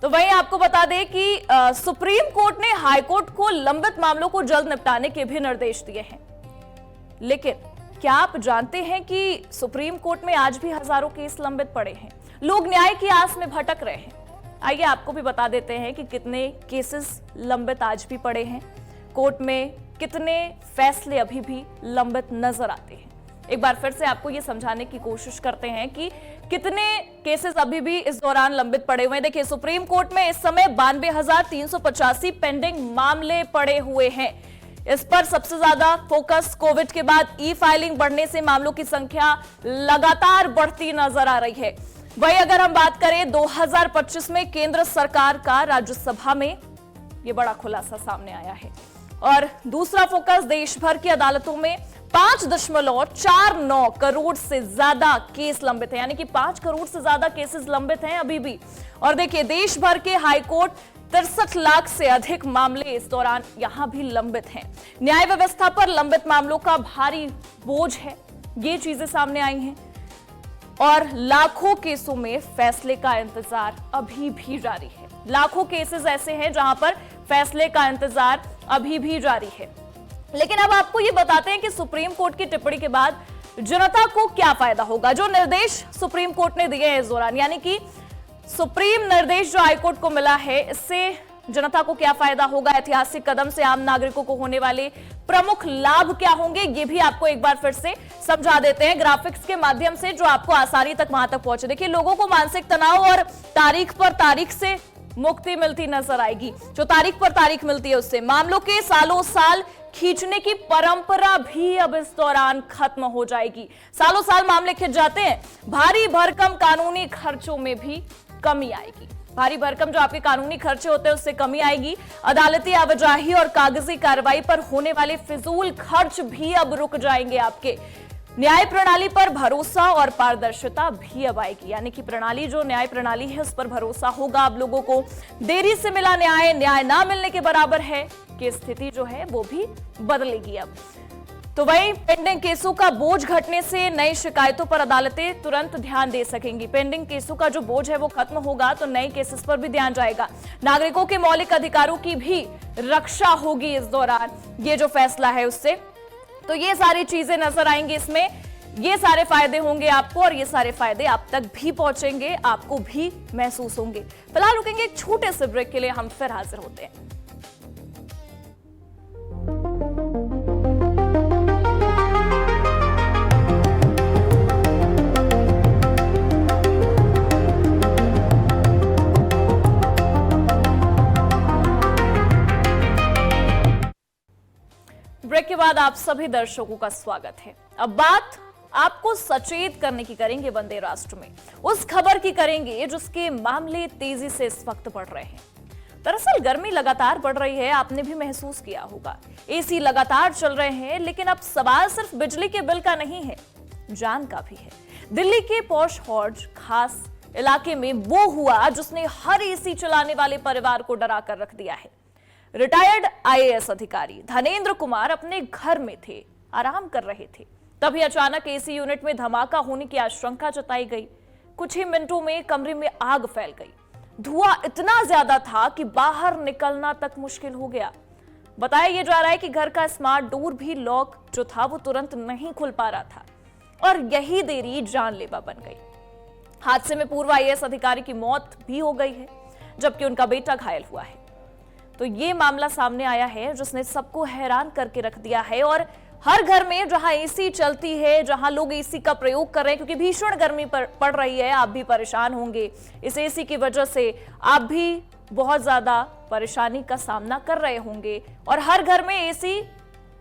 तो वहीं आपको बता दें कि सुप्रीम कोर्ट ने हाई कोर्ट को लंबित मामलों को जल्द निपटाने के भी निर्देश दिए हैं। लेकिन क्या आप जानते हैं कि सुप्रीम कोर्ट में आज भी हजारों केस लंबित पड़े हैं? लोग न्याय की आस में भटक रहे हैं। आइए आपको भी बता देते हैं कि कितने केसेस लंबित आज भी पड़े हैं, कोर्ट में कितने फैसले अभी भी लंबित नजर आते हैं। एक बार फिर से आपको ये समझाने की कोशिश करते हैं कि कितने केसेस अभी भी इस दौरान लंबित पड़े हुए हैं। देखिए, सुप्रीम कोर्ट में इस समय 92,385 पेंडिंग मामले पड़े हुए हैं। इस पर सबसे ज्यादा फोकस कोविड के बाद ई फाइलिंग बढ़ने से मामलों की संख्या लगातार बढ़ती नजर आ रही है। वहीं अगर हम बात करें 2025 में केंद्र सरकार का राज्यसभा में यह बड़ा खुलासा सामने आया है। और दूसरा फोकस देश भर की अदालतों में 5.49 करोड़ से ज्यादा केस लंबित है, यानी कि 5 करोड़ से ज्यादा केसेस लंबित हैं अभी भी। और देखिए, देश भर के हाईकोर्ट 63 लाख से अधिक मामले इस दौरान यहां भी लंबित हैं। न्याय व्यवस्था पर लंबित मामलों का भारी बोझ है, ये चीजें सामने आई हैं। और लाखों केसों में फैसले का इंतजार अभी भी जारी है। लाखों केसेस ऐसे हैं जहां पर फैसले का इंतजार अभी भी जारी है। लेकिन अब आपको ये बताते हैं कि सुप्रीम कोर्ट की टिप्पणी के बाद जनता को क्या फायदा होगा। जो निर्देश सुप्रीम कोर्ट ने दिए हैं इस दौरान, यानी कि सुप्रीम निर्देश जो हाईकोर्ट को मिला है, इससे जनता को क्या फायदा होगा, ऐतिहासिक कदम से आम नागरिकों को होने वाले प्रमुख लाभ क्या होंगे, ये भी आपको एक बार फिर से समझा देते हैं ग्राफिक्स के माध्यम से, जो आपको आसानी तक वहां तक पहुंचे। देखिए, लोगों को मानसिक तनाव और तारीख पर तारीख से मुक्ति मिलती नजर आएगी। जो तारीख पर तारीख मिलती है उससे मामलों के सालों साल खींचने की परंपरा भी अब इस दौरान खत्म हो जाएगी। सालों साल मामले खिंच जाते हैं, भारी भरकम कानूनी खर्चों में भी कमी आएगी। भारी भरकम जो आपके कानूनी खर्चे होते हैं उससे कमी आएगी। अदालती आवाजाही और कागजी कार्रवाई पर होने वाले फिजूल खर्च भी अब रुक जाएंगे आपके। न्याय प्रणाली पर भरोसा और पारदर्शिता भी अब आएगी, यानी कि प्रणाली जो न्याय प्रणाली है उस पर भरोसा होगा अब लोगों को। देरी से मिला न्याय न्याय ना मिलने के बराबर है कि स्थिति जो है वो भी बदलेगी अब। तो वहीं पेंडिंग केसों का बोझ घटने से नई शिकायतों पर अदालतें तुरंत ध्यान दे सकेंगी। पेंडिंग केसों का जो बोझ है वो खत्म होगा तो नए केसेस पर भी ध्यान जाएगा। नागरिकों के मौलिक अधिकारों की भी रक्षा होगी इस दौरान, ये जो फैसला है उससे। तो ये सारी चीजें नजर आएंगी इसमें, ये सारे फायदे होंगे आपको और ये सारे फायदे आप तक भी पहुंचेंगे, आपको भी महसूस होंगे। फिलहाल रुकेंगे एक छोटे से ब्रेक के लिए, हम फिर हाजिर होते हैं। ब्रेक के बाद आप सभी दर्शकों का स्वागत है। अब बात आपको सचेत करने की करेंगे वंदे राष्ट्र में, उस खबर की करेंगे जिसके मामले तेजी से इस वक्त बढ़ रहे हैं। दरअसल गर्मी लगातार बढ़ रही है, आपने भी महसूस किया होगा। एसी लगातार चल रहे हैं, लेकिन अब सवाल सिर्फ बिजली के बिल का नहीं है, जान का भी है। दिल्ली के पॉश हॉर्ज खास इलाके में वो हुआ जिसने हर एसी चलाने वाले परिवार को डरा कर रख दिया है। रिटायर्ड आईएएस अधिकारी धनेंद्र कुमार अपने घर में थे, आराम कर रहे थे, तभी अचानक एसी यूनिट में धमाका होने की आशंका जताई गई। कुछ ही मिनटों में कमरे में आग फैल गई। धुआं इतना ज्यादा था कि बाहर निकलना तक मुश्किल हो गया। बताया यह जा रहा है कि घर का स्मार्ट डोर भी लॉक जो था वो तुरंत नहीं खुल पा रहा था और यही देरी जानलेवा बन गई। हादसे में पूर्व आईएएस अधिकारी की मौत भी हो गई है, जबकि उनका बेटा घायल हुआ है। तो ये मामला सामने आया है जिसने सबको हैरान करके रख दिया है। और हर घर में जहां एसी चलती है, जहां लोग एसी का प्रयोग कर रहे हैं, क्योंकि भीषण गर्मी पड़ रही है, आप भी परेशान होंगे इस एसी की वजह से, आप भी बहुत ज्यादा परेशानी का सामना कर रहे होंगे और हर घर में एसी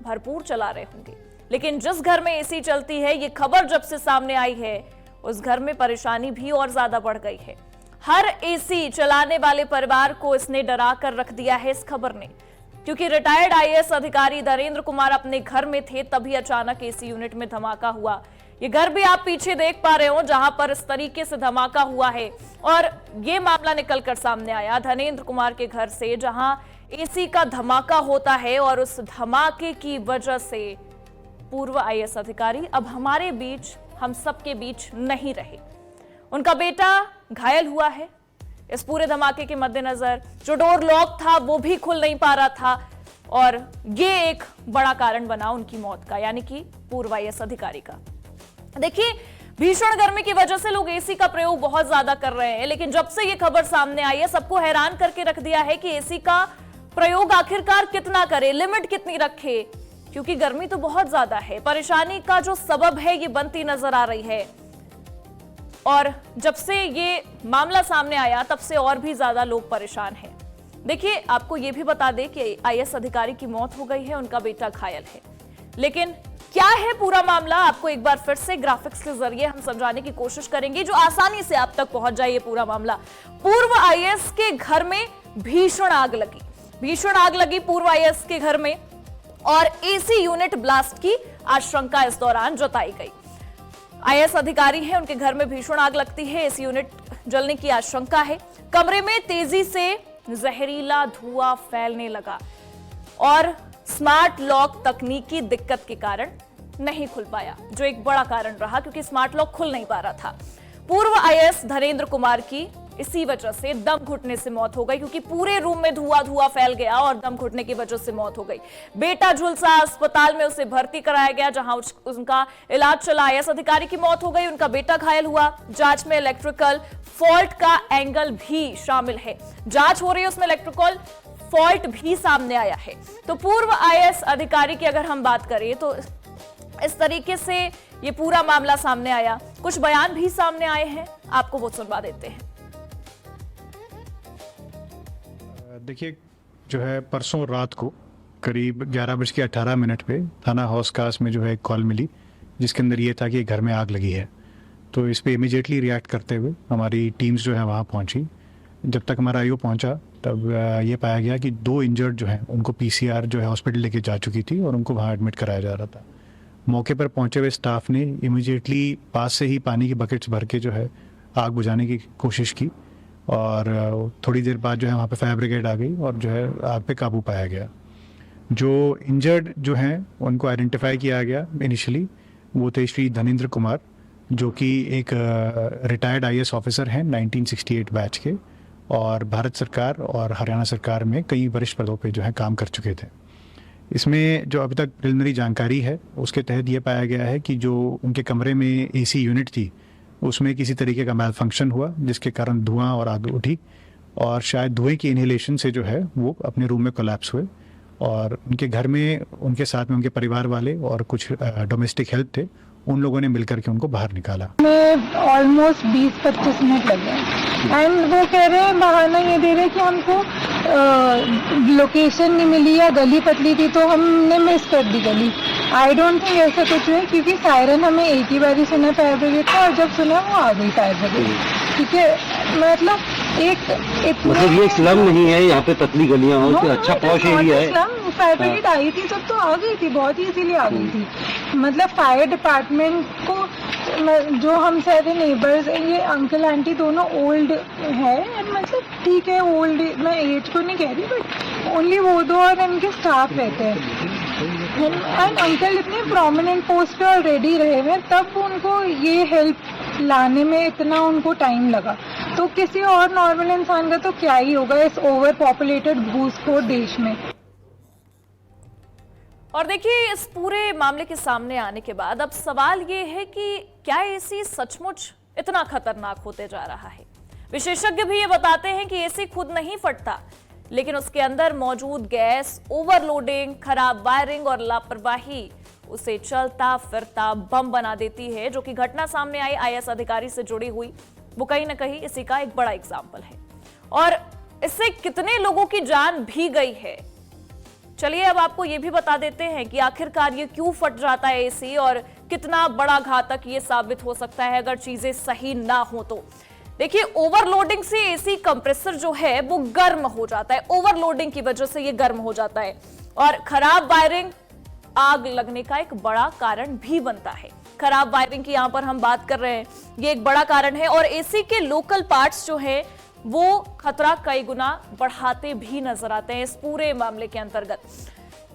भरपूर चला रहे होंगे। लेकिन जिस घर में एसी चलती है, ये खबर जब से सामने आई है, उस घर में परेशानी भी और ज्यादा बढ़ गई है। हर एसी चलाने वाले परिवार को इसने डरा कर रख दिया है इस खबर ने, क्योंकि रिटायर्ड आईएएस अधिकारी धनेंद्र कुमार अपने घर में थे, तभी अचानक एसी यूनिट में धमाका हुआ। ये घर भी आप पीछे देख पा रहे हो जहां पर इस तरीके से धमाका हुआ है और ये मामला निकलकर सामने आया धनेंद्र कुमार के घर से, जहां एसी का धमाका होता है और उस धमाके की वजह से पूर्व आईएएस अधिकारी अब हमारे बीच, हम सबके बीच नहीं रहे। उनका बेटा घायल हुआ है। इस पूरे धमाके के मद्देनजर जो डोर लॉक था वो भी खुल नहीं पा रहा था और ये एक बड़ा कारण बना उनकी मौत का, यानी कि पूर्व आईएएस अधिकारी का। देखिए, भीषण गर्मी की वजह से लोग एसी का प्रयोग बहुत ज्यादा कर रहे हैं, लेकिन जब से ये खबर सामने आई है सबको हैरान करके रख दिया है कि एसी का प्रयोग आखिरकार कितना करे, लिमिट कितनी रखे, क्योंकि गर्मी तो बहुत ज्यादा है। परेशानी का जो सबब है ये बनती नजर आ रही है और जब से ये मामला सामने आया तब से और भी ज्यादा लोग परेशान हैं। देखिए, आपको ये भी बता दें कि आईएएस अधिकारी की मौत हो गई है, उनका बेटा घायल है, लेकिन क्या है पूरा मामला आपको एक बार फिर से ग्राफिक्स के जरिए हम समझाने की कोशिश करेंगे जो आसानी से आप तक पहुंच जाए। ये पूरा मामला, पूर्व आईएएस के घर में भीषण आग लगी पूर्व आईएएस के घर में और एसी यूनिट ब्लास्ट की आशंका इस दौरान जताई गई। आईएएस अधिकारी है, उनके घर में भीषण आग लगती है, एसी यूनिट जलने की आशंका है। कमरे में तेजी से जहरीला धुआं फैलने लगा और स्मार्ट लॉक तकनीकी दिक्कत के कारण नहीं खुल पाया, जो एक बड़ा कारण रहा क्योंकि स्मार्ट लॉक खुल नहीं पा रहा था। पूर्व आईएएस धनेंद्र कुमार की इसी वजह से दम घुटने से मौत हो गई, क्योंकि पूरे रूम में धुआं फैल गया और दम घुटने की वजह से मौत हो गई। बेटा झुलसा अस्पताल में उसे भर्ती कराया गया, जहां उनका इलाज चला। आईएएस अधिकारी की मौत हो गई, उनका बेटा घायल हुआ। जांच में इलेक्ट्रिकल फॉल्ट का एंगल भी शामिल है, जांच हो रही है, उसमें इलेक्ट्रिकल फॉल्ट भी सामने आया है। तो पूर्व आईएएस अधिकारी की अगर हम बात करें तो इस तरीके से ये पूरा मामला सामने आया। कुछ बयान भी सामने आए हैं, आपको वो सुनवा देते हैं। देखिए, जो है परसों रात को करीब 11:18 पे थाना हौसखास में जो है एक कॉल मिली, जिसके अंदर ये था कि घर में आग लगी है। तो इस पे इमीडिएटली रिएक्ट करते हुए हमारी टीम्स जो है वहाँ पहुँची। जब तक हमारा आईओ पहुँचा तब ये पाया गया कि 2 इंजर्ड जो हैं उनको पीसीआर जो है हॉस्पिटल लेके जा चुकी थी और उनको वहाँ एडमिट कराया जा रहा था। मौके पर पहुँचे हुए स्टाफ ने इमीडिएटली पास से ही पानी की बकेट्स भर के जो है आग बुझाने की कोशिश की और थोड़ी देर बाद जो है वहाँ पे फायर ब्रिगेड आ गई और जो है आग पे काबू पाया गया। जो इंजर्ड जो हैं उनको आइडेंटिफाई किया गया इनिशियली, वो थे श्री धनेंद्र कुमार, जो कि एक रिटायर्ड आईएएस ऑफिसर हैं 1968 बैच के और भारत सरकार और हरियाणा सरकार में कई वरिष्ठ पदों पे जो है काम कर चुके थे। इसमें जो अभी तक प्रिलिमिनरी जानकारी है उसके तहत ये पाया गया है कि जो उनके कमरे में एसी यूनिट थी उसमें किसी तरीके का मैल फंक्शन हुआ, जिसके कारण धुआं और आग उठी और शायद धुएं की इनहेलेशन से जो है वो अपने रूम में कोलैप्स हुए और उनके घर में उनके साथ में उनके परिवार वाले और कुछ डोमेस्टिक हेल्प थे, उन लोगों ने मिलकर के उनको बाहर निकाला। ऑलमोस्ट 20-25 मिनट लग गए एंड वो कह रहे हैं, बहाना ये दे रहे हैं कि हमको लोकेशन नहीं मिली या गली पतली थी तो हमने मिस कर दी गली। आई डोंट थिंक ऐसा कुछ है, क्योंकि सायरन हमें एक ही बार ही सुना फायर ब्रिगेड का और जब सुना वो आ गई फायर ब्रिगेड। ठीक है, मतलब मतलब ये स्लम नहीं है, यहाँ पे पतली गलियां हो, अच्छा पॉश एरिया है। स्लम फायर ब्रिगेड आई थी जब तो आ गई थी, बहुत ही इजीली आ गई थी। मतलब फायर डिपार्टमेंट को जो हम सारे नेबर्स, ये अंकल आंटी दोनों ओल्ड है, मतलब ठीक है ओल्ड, मैं एज को नहीं कह रही, बट ओनली वो दो और उनके स्टाफ रहते हैं। एंड अंकल इतने प्रोमिनेंट पोस्ट पे ऑलरेडी रहे हुए, तब उनको ये हेल्प लाने में इतना उनको टाइम लगा, तो किसी और नॉर्मल इंसान का तो क्या ही होगा इस ओवर पॉपुलेटेड घूसखोर देश में। और देखिए, इस पूरे मामले के सामने आने के बाद अब सवाल ये है कि क्या एसी सचमुच इतना खतरनाक होते जा रहा है। विशेषज्ञ भी ये बताते हैं कि एसी खुद नहीं फटता, लेकिन उसके अंदर मौजूद गैस, ओवरलोडिंग, खराब वायरिंग और लापरवाही उसे चलता फिरता बम बना देती है। जो कि घटना सामने आई आईएएस अधिकारी से जुड़ी हुई, वो कहीं ना कहीं इसी का एक बड़ा एग्जाम्पल है और इससे कितने लोगों की जान भी गई है। चलिए अब आपको ये भी बता देते हैं कि आखिरकार ये क्यों फट जाता है एसी और कितना बड़ा घातक ये साबित हो सकता है अगर चीजें सही ना हो तो। देखिए, ओवरलोडिंग से एसी कंप्रेसर जो है वो गर्म हो जाता है, ओवरलोडिंग की वजह से ये गर्म हो जाता है और खराब वायरिंग आग लगने का एक बड़ा कारण भी बनता है। खराब वायरिंग की यहां पर हम बात कर रहे हैं, ये एक बड़ा कारण है और एसी के लोकल पार्ट्स जो है वो खतरा कई गुना बढ़ाते भी नजर आते हैं इस पूरे मामले के अंतर्गत।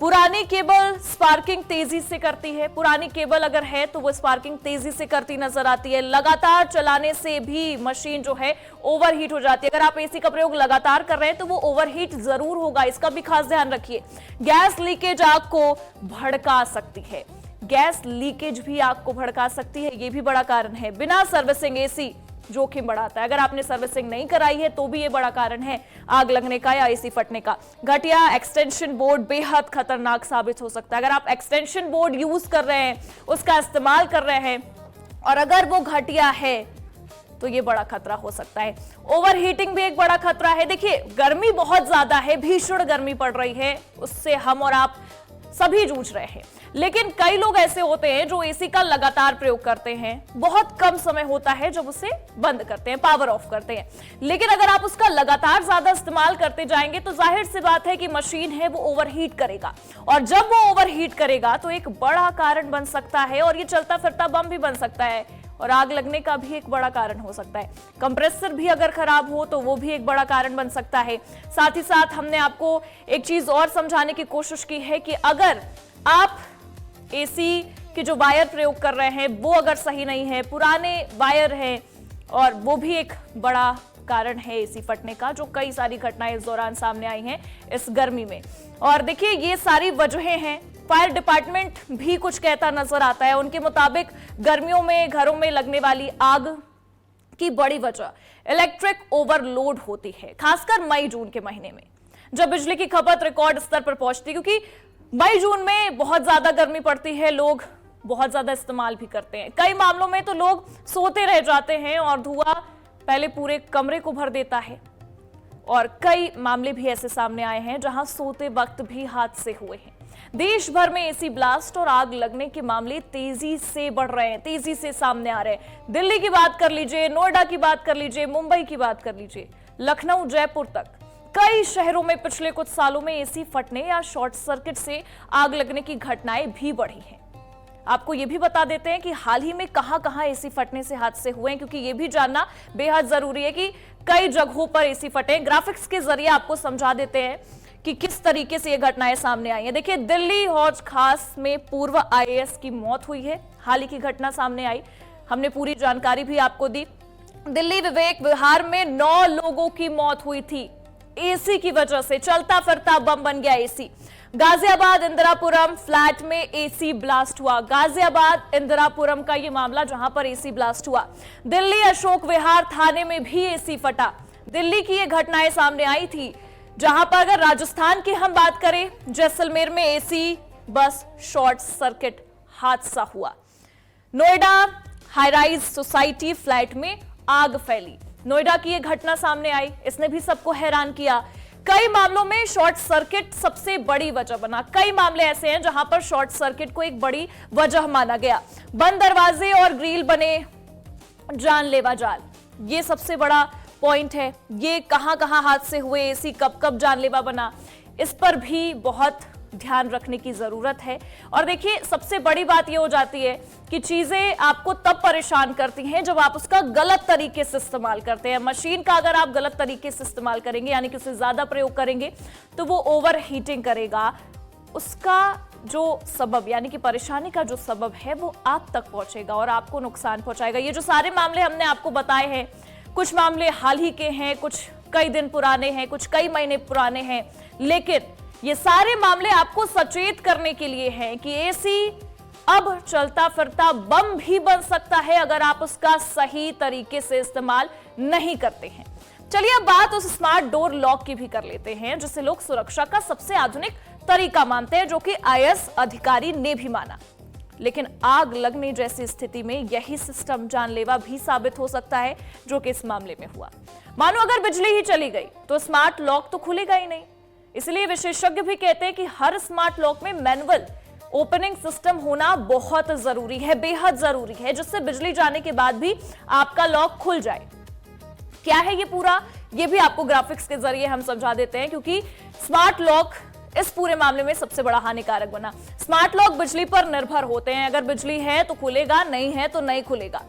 पुरानी केबल स्पार्किंग तेजी से करती है, पुरानी केबल अगर है तो वो स्पार्किंग तेजी से करती नजर आती है। लगातार चलाने से भी मशीन जो है ओवरहीट हो जाती है। अगर आप एसी का प्रयोग लगातार कर रहे हैं तो वो ओवरहीट जरूर होगा, इसका भी खास ध्यान रखिए। गैस लीकेज आग को भड़का सकती है। गैस लीकेज भी आग को भड़का सकती है, ये भी बड़ा कारण है। बिना सर्विसिंग एसी जोखिम बढ़ाता है, अगर आपने सर्विसिंग नहीं कराई है तो भी ये बड़ा कारण है आग लगने का या एसी फटने का। घटिया एक्सटेंशन बोर्ड बेहद खतरनाक साबित हो सकता है। अगर आप एक्सटेंशन बोर्ड यूज कर रहे हैं, उसका इस्तेमाल कर रहे हैं और अगर वो घटिया है तो ये बड़ा खतरा हो सकता है। ओवरहीटिंग भी एक बड़ा खतरा है। देखिए, गर्मी बहुत ज्यादा है, भीषण गर्मी पड़ रही है, उससे हम और आप सभी जूझ रहे हैं। लेकिन कई लोग ऐसे होते हैं जो एसी का लगातार प्रयोग करते हैं, बहुत कम समय होता है जब उसे बंद करते हैं, पावर ऑफ करते हैं। लेकिन अगर आप उसका लगातार ज्यादा इस्तेमाल करते जाएंगे तो जाहिर सी बात है कि मशीन है वो ओवरहीट करेगा, और जब वो ओवरहीट करेगा तो एक बड़ा कारण बन सकता है, और ये चलता फिरता बम भी बन सकता है, और आग लगने का भी एक बड़ा कारण हो सकता है। कंप्रेसर भी अगर खराब हो तो वो भी एक बड़ा कारण बन सकता है। साथ ही साथ हमने आपको एक चीज और समझाने की कोशिश की है कि अगर आप एसी के जो वायर प्रयोग कर रहे हैं वो अगर सही नहीं है, पुराने वायर हैं, और वो भी एक बड़ा कारण है एसी फटने का, जो कई सारी घटनाएं इस दौरान सामने आई हैं इस गर्मी में। और देखिए, ये सारी वजहें हैं। फायर डिपार्टमेंट भी कुछ कहता नजर आता है। उनके मुताबिक गर्मियों में घरों में लगने वाली आग की बड़ी वजह इलेक्ट्रिक ओवरलोड होती है, खासकर मई जून के महीने में जब बिजली की खपत रिकॉर्ड स्तर पर पहुंचती है, क्योंकि मई जून में बहुत ज्यादा गर्मी पड़ती है, लोग बहुत ज्यादा इस्तेमाल भी करते हैं। कई मामलों में तो लोग सोते रह जाते हैं और धुआं पहले पूरे कमरे को भर देता है, और कई मामले भी ऐसे सामने आए हैं जहां सोते वक्त भी हादसे हुए हैं। देश भर में एसी ब्लास्ट और आग लगने के मामले तेजी से बढ़ रहे हैं, तेजी से सामने आ रहे हैं। दिल्ली की बात कर लीजिए, नोएडा की बात कर लीजिए, मुंबई की बात कर लीजिए, लखनऊ, जयपुर तक कई शहरों में पिछले कुछ सालों में एसी फटने या शॉर्ट सर्किट से आग लगने की घटनाएं भी बढ़ी हैं। आपको ये भी बता देते हैं कि हाल ही में कहां-कहां एसी फटने से हादसे हुए हैं, क्योंकि ये भी जानना बेहद जरूरी है कि कई जगहों पर एसी फटे। ग्राफिक्स के जरिए आपको समझा देते हैं कि किस तरीके से ये घटनाएं सामने आई हैं। देखिए, दिल्ली हौज खास में पूर्व आईएएस की मौत हुई है, हाल ही की घटना सामने आई, हमने पूरी जानकारी भी आपको दी। दिल्ली विवेक विहार में 9 लोगों की मौत हुई थी एसी की वजह से, चलता फिरता बम बन गया एसी। गाजियाबाद इंदिरापुरम फ्लैट में एसी ब्लास्ट हुआ, गाजियाबाद इंदिरापुरम का ये मामला जहां पर एसी ब्लास्ट हुआ। दिल्ली अशोक विहार थाने में भी एसी फटा। दिल्ली की ये घटनाएं सामने आई थी, जहां पर अगर राजस्थान की हम बात करें, जैसलमेर में एसी बस शॉर्ट सर्किट हादसा हुआ। नोएडा हाईराइज सोसाइटी फ्लैट में आग फैली, नोएडा की यह घटना सामने आई, इसने भी सबको हैरान किया। कई मामलों में शॉर्ट सर्किट सबसे बड़ी वजह बना। कई मामले ऐसे हैं जहां पर शॉर्ट सर्किट को एक बड़ी वजह माना गया। बंद दरवाजे और ग्रिल बने जानलेवा जाल, ये सबसे बड़ा पॉइंट है। ये कहां-कहां हादसे हुए, एसी कब-कब जानलेवा बना, इस पर भी बहुत ध्यान रखने की जरूरत है। और देखिए, सबसे बड़ी बात यह हो जाती है कि चीजें आपको तब परेशान करती हैं जब आप उसका गलत तरीके से इस्तेमाल करते हैं। मशीन का अगर आप गलत तरीके से इस्तेमाल करेंगे, यानी कि उसे ज्यादा प्रयोग करेंगे, तो वो ओवर हीटिंग करेगा। उसका जो सबब, यानी कि परेशानी का जो सबब है, वो आप तक पहुंचेगा और आपको नुकसान पहुंचाएगा। ये जो सारे मामले हमने आपको बताए हैं, कुछ मामले हाल ही के हैं, कुछ कई दिन पुराने हैं, कुछ कई महीने पुराने हैं, लेकिन ये सारे मामले आपको सचेत करने के लिए हैं कि एसी अब चलता फिरता बम भी बन सकता है अगर आप उसका सही तरीके से इस्तेमाल नहीं करते हैं। चलिए, अब बात उस स्मार्ट डोर लॉक की भी कर लेते हैं, जिसे लोग सुरक्षा का सबसे आधुनिक तरीका मानते हैं, जो कि आईएएस अधिकारी ने भी माना। लेकिन आग लगने जैसी स्थिति में यही सिस्टम जानलेवा भी साबित हो सकता है, जो कि इस मामले में हुआ। मानो अगर बिजली ही चली गई तो स्मार्ट लॉक तो खुलेगा ही नहीं। इसलिए विशेषज्ञ भी कहते हैं कि हर स्मार्ट लॉक में मैनुअल ओपनिंग सिस्टम होना बहुत जरूरी है, बेहद जरूरी है, जिससे बिजली जाने के बाद भी आपका लॉक खुल जाए। क्या है ये पूरा, ये भी आपको ग्राफिक्स के जरिए हम समझा देते हैं, क्योंकि स्मार्ट लॉक इस पूरे मामले में सबसे बड़ा हानिकारक बना। स्मार्ट लॉक बिजली पर निर्भर होते हैं, अगर बिजली है तो खुलेगा, नहीं है तो नहीं खुलेगा।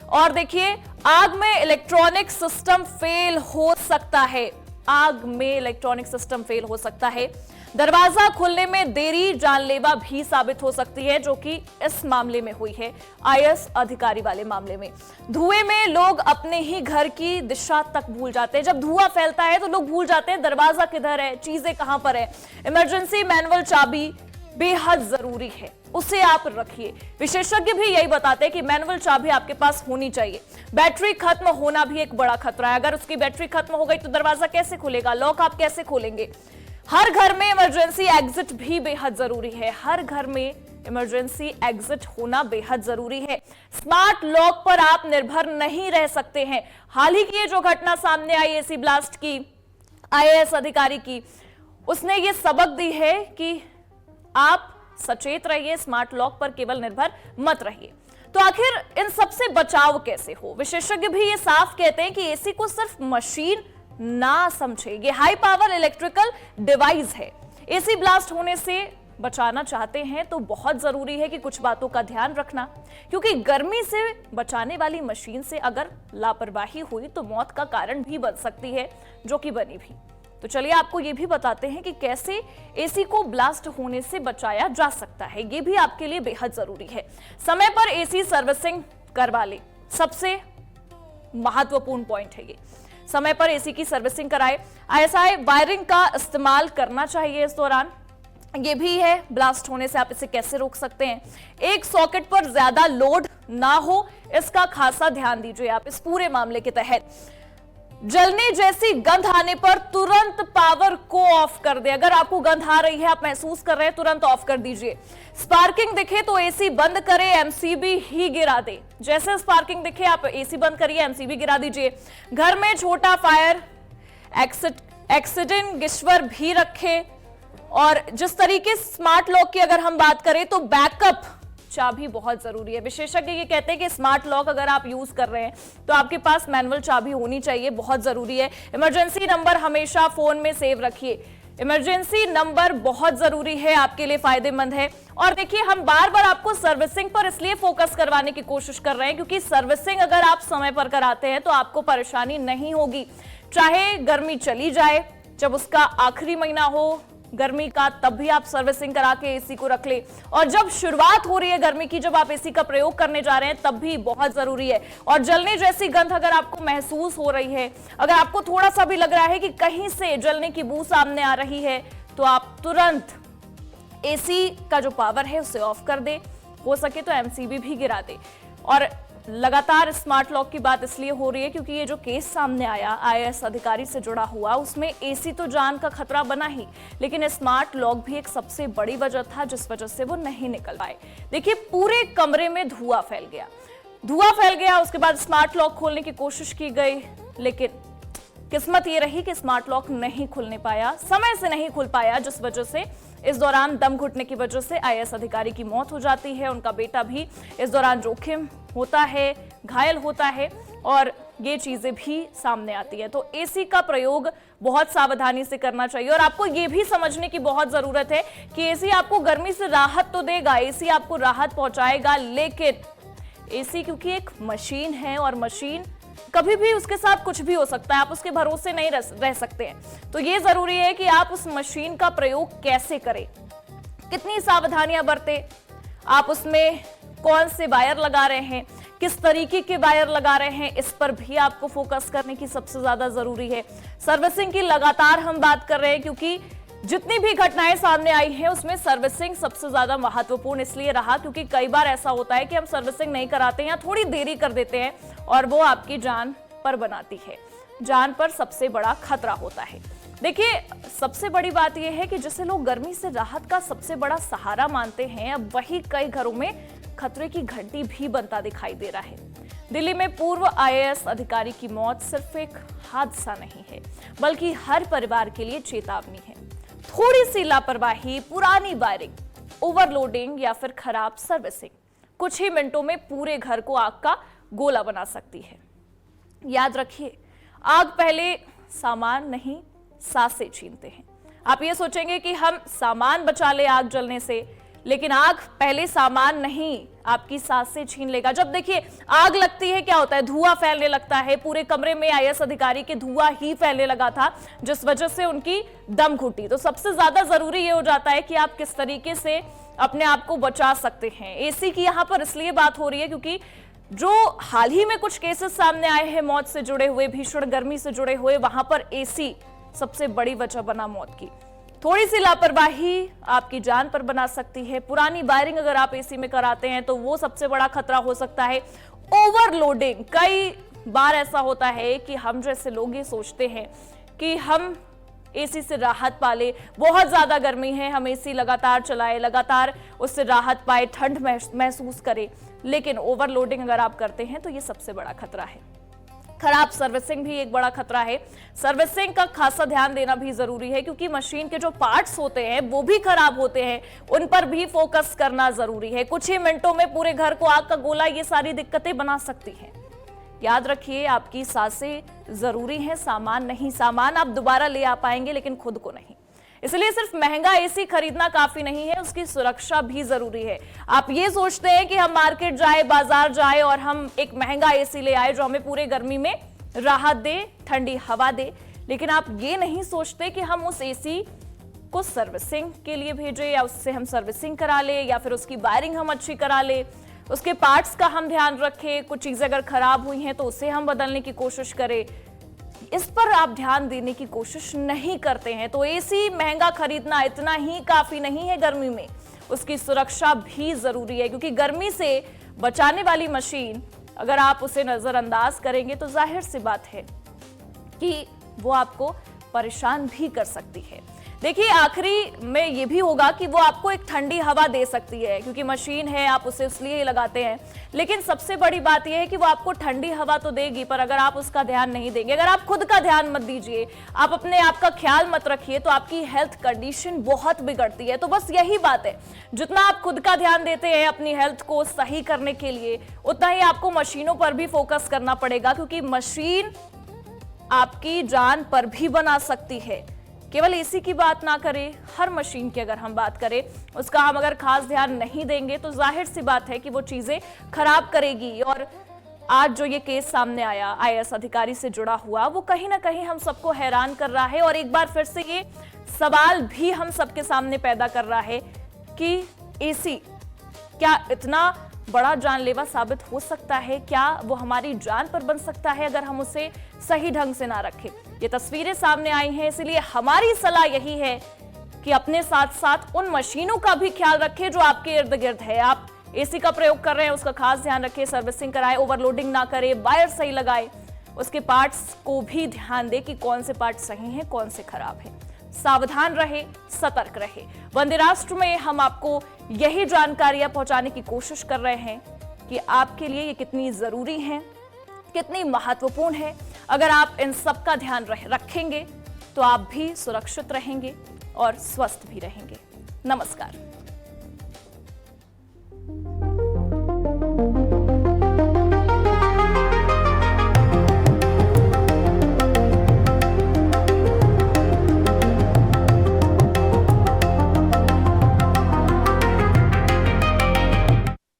और देखिए, आग में इलेक्ट्रॉनिक सिस्टम फेल हो सकता है, आग में इलेक्ट्रॉनिक सिस्टम फेल हो सकता है। दरवाजा खुलने में देरी जानलेवा भी साबित हो सकती है, जो कि इस मामले में हुई है, आईएएस अधिकारी वाले मामले में। धुएं में लोग अपने ही घर की दिशा तक भूल जाते हैं। जब धुआं फैलता है तो लोग भूल जाते हैं दरवाजा किधर है, चीजें कहां पर है। इमरजेंसी मैनुअल चाबी बेहद जरूरी है, उसे आप रखिए। विशेषज्ञ भी यही बताते हैं कि मैनुअल चाबी आपके पास होनी चाहिए। बैटरी खत्म होना भी एक बड़ा खतरा है। अगर उसकी बैटरी खत्म हो गई तो दरवाजा कैसे खुलेगा, लॉक आप कैसे खोलेंगे। हर घर में इमरजेंसी एग्जिट भी बेहद जरूरी है। हर घर में इमरजेंसी एग्जिट होना बेहद जरूरी है। स्मार्ट लॉक पर आप निर्भर नहीं रह सकते हैं। हाल ही की ये जो घटना सामने आई एसी ब्लास्ट की, आईएएस अधिकारी की, उसने ये सबक दी है कि आप सचेत रहिए, स्मार्ट लॉक पर केवल निर्भर मत रहिए। तो आखिर इन सबसे बचाव कैसे हो? विशेषज्ञ भी ये साफ कहते हैं कि एसी को सिर्फ मशीन ना समझे, ये हाई पावर इलेक्ट्रिकल डिवाइस है। एसी ब्लास्ट होने से बचाना चाहते हैं तो बहुत जरूरी है कि कुछ बातों का ध्यान रखना, क्योंकि गर्मी से बचाने वाली मशीन से अगर लापरवाही हुई तो मौत का कारण भी बन सकती है, जो कि बनी भी। तो चलिए आपको ये भी बताते हैं कि कैसे एसी को ब्लास्ट होने से बचाया जा सकता है। ये भी आपके लिए बेहद जरूरी है। समय पर एसी सर्विसिंग करवा ले, सबसे महत्वपूर्ण पॉइंट है ये। समय पर एसी की सर्विसिंग कराए। आईएसआई वायरिंग का इस्तेमाल करना चाहिए इस दौरान। ये भी है ब्लास्ट होने से आप इसे कैसे रोक सकते हैं। एक सॉकेट पर ज्यादा लोड ना हो, इसका खासा ध्यान दीजिए आप इस पूरे मामले के तहत। जलने जैसी गंध आने पर तुरंत पावर को ऑफ कर दे। अगर आपको गंध आ रही है, आप महसूस कर रहे हैं, तुरंत ऑफ कर दीजिए। स्पार्किंग दिखे तो एसी बंद करे, एमसीबी ही गिरा दे। जैसे स्पार्किंग दिखे आप एसी बंद करिए, एमसीबी गिरा दीजिए। घर में छोटा फायर एक्सीडेंट भी रखे। और जिस तरीके स्मार्ट लॉक की अगर हम बात करें तो बैकअप चाबी बहुत जरूरी है। विशेषज्ञ ये कहते हैं कि स्मार्ट लॉक अगर आप यूज कर रहे हैं तो आपके पास मैनुअल चाबी होनी चाहिए, बहुत जरूरी है। इमरजेंसी नंबर हमेशा फोन में सेव रखिए। इमरजेंसी नंबर बहुत जरूरी है, आपके लिए फायदेमंद है। और देखिए, हम बार बार आपको सर्विसिंग पर इसलिए फोकस करवाने की कोशिश कर रहे हैं क्योंकि सर्विसिंग अगर आप समय पर कराते हैं तो आपको परेशानी नहीं होगी। चाहे गर्मी चली जाए, जब उसका आखिरी महीना हो गर्मी का, तब भी आप सर्विसिंग करा के एसी को रख ले। और जब शुरुआत हो रही है गर्मी की, जब आप एसी का प्रयोग करने जा रहे हैं, तब भी बहुत जरूरी है। और जलने जैसी गंध अगर आपको महसूस हो रही है, अगर आपको थोड़ा सा भी लग रहा है कि कहीं से जलने की बू सामने आ रही है, तो आप तुरंत एसी का जो पावर है उसे ऑफ कर दे। हो सके तो एमसीबी भी गिरा दे। और लगातार स्मार्ट लॉक की बात इसलिए हो रही है क्योंकि ये जो केस सामने आया आईएएस अधिकारी से जुड़ा हुआ, उसमें एसी तो जान का खतरा बना ही, लेकिन स्मार्ट लॉक भी एक सबसे बड़ी वजह था जिस वजह से वो नहीं निकल पाए। देखिए, पूरे कमरे में धुआं फैल गया। उसके बाद स्मार्ट लॉक खोलने की कोशिश की गई, लेकिन किस्मत ये रही कि स्मार्ट लॉक नहीं खुलने पाया, समय से नहीं खुल पाया, जिस वजह से इस दौरान दम घुटने की वजह से आईएएस अधिकारी की मौत हो जाती है। उनका बेटा भी इस दौरान जोखिम होता है, घायल होता है, और ये चीजें भी सामने आती है। तो एसी का प्रयोग बहुत सावधानी से करना चाहिए। और आपको ये भी समझने की बहुत जरूरत है कि एसी आपको गर्मी से राहत तो देगा, एसी आपको राहत पहुंचाएगा, लेकिन एसी क्योंकि एक मशीन है और मशीन कभी भी उसके साथ कुछ भी हो सकता है, आप उसके भरोसे नहीं रह सकते हैं। तो ये जरूरी है कि आप उस मशीन का प्रयोग कैसे करें, कितनी सावधानियां बरतें, आप उसमें कौन से वायर लगा रहे हैं, किस तरीके के वायर लगा रहे हैं, इस पर भी आपको फोकस करने की सबसे ज्यादा जरूरी है। सर्विसिंग की लगातार हम बात कर रहे हैं क्योंकि जितनी भी घटनाएं सामने आई हैं उसमें सर्विसिंग सबसे ज्यादा महत्वपूर्ण इसलिए रहा क्योंकि कई बार ऐसा होता है कि हम सर्विसिंग नहीं कराते या थोड़ी देरी कर देते हैं और वो आपकी जान पर बनाती है, जान पर सबसे बड़ा खतरा होता है। देखिए, सबसे बड़ी बात यह है कि जिसे लोग गर्मी से राहत का सबसे बड़ा सहारा मानते हैं, अब वही कई घरों में खतरे की घंटी भी बनता दिखाई दे रहा है। दिल्ली में पूर्व आईएएस अधिकारी की मौत सिर्फ एक हादसा नहीं है, बल्कि हर परिवार के लिए चेतावनी है। थोड़ी सी लापरवाही, पुरानी वायरिंग, ओवरलोडिंग या फिर खराब सर्विसिंग कुछ ही मिनटों में पूरे घर को आग का गोला बना सकती है। याद रखिए, आग पहले सामान नहीं, सांसें छीनते हैं। आप ये सोचेंगे कि हम सामान बचा ले आग जलने से, लेकिन आग पहले सामान नहीं, आपकी सांसें छीन लेगा। जब देखिए आग लगती है, क्या होता है, धुआं फैलने लगता है। पूरे कमरे में आईएएस अधिकारी के धुआं ही फैलने लगा था, जिस वजह से उनकी दम घुटी। तो सबसे ज्यादा जरूरी ये हो जाता है कि आप किस तरीके से अपने आप को बचा सकते हैं। एसी की यहां पर इसलिए बात हो रही है क्योंकि जो हाल ही में कुछ केसेस सामने आए हैं मौत से जुड़े हुए, भीषण गर्मी से जुड़े हुए, वहां पर एसी सबसे बड़ी वजह बना मौत की। थोड़ी सी लापरवाही आपकी जान पर बना सकती है। पुरानी वायरिंग अगर आप एसी में कराते हैं तो वो सबसे बड़ा खतरा हो सकता है। ओवरलोडिंग, कई बार ऐसा होता है कि हम जैसे लोग ये सोचते हैं कि हम एसी से राहत पाले, बहुत ज्यादा गर्मी है, हम एसी लगातार चलाएं, लगातार उससे राहत पाए, ठंड महसूस करें, लेकिन ओवरलोडिंग अगर आप करते हैं तो ये सबसे बड़ा खतरा है। खराब सर्विसिंग भी एक बड़ा खतरा है। सर्विसिंग का खासा ध्यान देना भी जरूरी है, क्योंकि मशीन के जो पार्ट्स होते हैं वो भी खराब होते हैं, उन पर भी फोकस करना जरूरी है। कुछ ही मिनटों में पूरे घर को आग का गोला ये सारी दिक्कतें बना सकती हैं। याद रखिए, आपकी सांसें जरूरी हैं, सामान नहीं। सामान आप दोबारा ले आ पाएंगे लेकिन खुद को नहीं। इसलिए सिर्फ महंगा एसी खरीदना काफी नहीं है, उसकी सुरक्षा भी जरूरी है। आप ये सोचते हैं कि हम मार्केट जाए, बाजार जाए और हम एक महंगा एसी ले आए जो हमें पूरे गर्मी में राहत दे, ठंडी हवा दे, लेकिन आप ये नहीं सोचते कि हम उस एसी को सर्विसिंग के लिए भेजें, या उससे हम सर्विसिंग करा ले, या फिर उसकी वायरिंग हम अच्छी करा ले, उसके पार्ट्स का हम ध्यान रखें। कुछ चीजें अगर खराब हुई हैं तो उसे हम बदलने की कोशिश करें। इस पर आप ध्यान देने की कोशिश नहीं करते हैं। तो एसी महंगा खरीदना इतना ही काफी नहीं है गर्मी में, उसकी सुरक्षा भी जरूरी है, क्योंकि गर्मी से बचाने वाली मशीन अगर आप उसे नजरअंदाज करेंगे तो जाहिर सी बात है कि वो आपको परेशान भी कर सकती है। देखिए, आखिरी में ये भी होगा कि वो आपको एक ठंडी हवा दे सकती है, क्योंकि मशीन है, आप उसे इसलिए ही लगाते हैं, लेकिन सबसे बड़ी बात यह है कि वो आपको ठंडी हवा तो देगी, पर अगर आप उसका ध्यान नहीं देंगे, अगर आप खुद का ध्यान मत दीजिए, आप अपने आप का ख्याल मत रखिए, तो आपकी हेल्थ कंडीशन बहुत बिगड़ती है। तो बस यही बात है, जितना आप खुद का ध्यान देते हैं अपनी हेल्थ को सही करने के लिए, उतना ही आपको मशीनों पर भी फोकस करना पड़ेगा, क्योंकि मशीन आपकी जान पर भी बना सकती है। केवल एसी की बात ना करें, हर मशीन की अगर हम बात करें, उसका हम अगर खास ध्यान नहीं देंगे तो जाहिर सी बात है कि वो चीजें खराब करेगी। और आज जो ये केस सामने आया आईएएस अधिकारी से जुड़ा हुआ, वो कहीं ना कहीं हम सबको हैरान कर रहा है, और एक बार फिर से ये सवाल भी हम सबके सामने पैदा कर रहा है कि एसी क्या इतना बड़ा जानलेवा साबित हो सकता है? क्या वो हमारी जान पर बन सकता है अगर हम उसे सही ढंग से ना रखें? ये तस्वीरें सामने आई हैं, इसलिए हमारी सलाह यही है कि अपने साथ साथ उन मशीनों का भी ख्याल रखें जो आपके इर्द गिर्द है। आप एसी का प्रयोग कर रहे हैं, उसका खास ध्यान रखें, सर्विसिंग कराएं, ओवरलोडिंग ना करें, वायर सही लगाएं, उसके पार्ट्स को भी ध्यान दें कि कौन से पार्ट सही हैं, कौन से खराब हैं। सावधान रहे, सतर्क रहे। वंदे राष्ट्र में हम आपको यही जानकारियां पहुंचाने की कोशिश कर रहे हैं कि आपके लिए ये कितनी जरूरी है, कितनी महत्वपूर्ण है। अगर आप इन सब का ध्यान रखेंगे तो आप भी सुरक्षित रहेंगे और स्वस्थ भी रहेंगे। नमस्कार।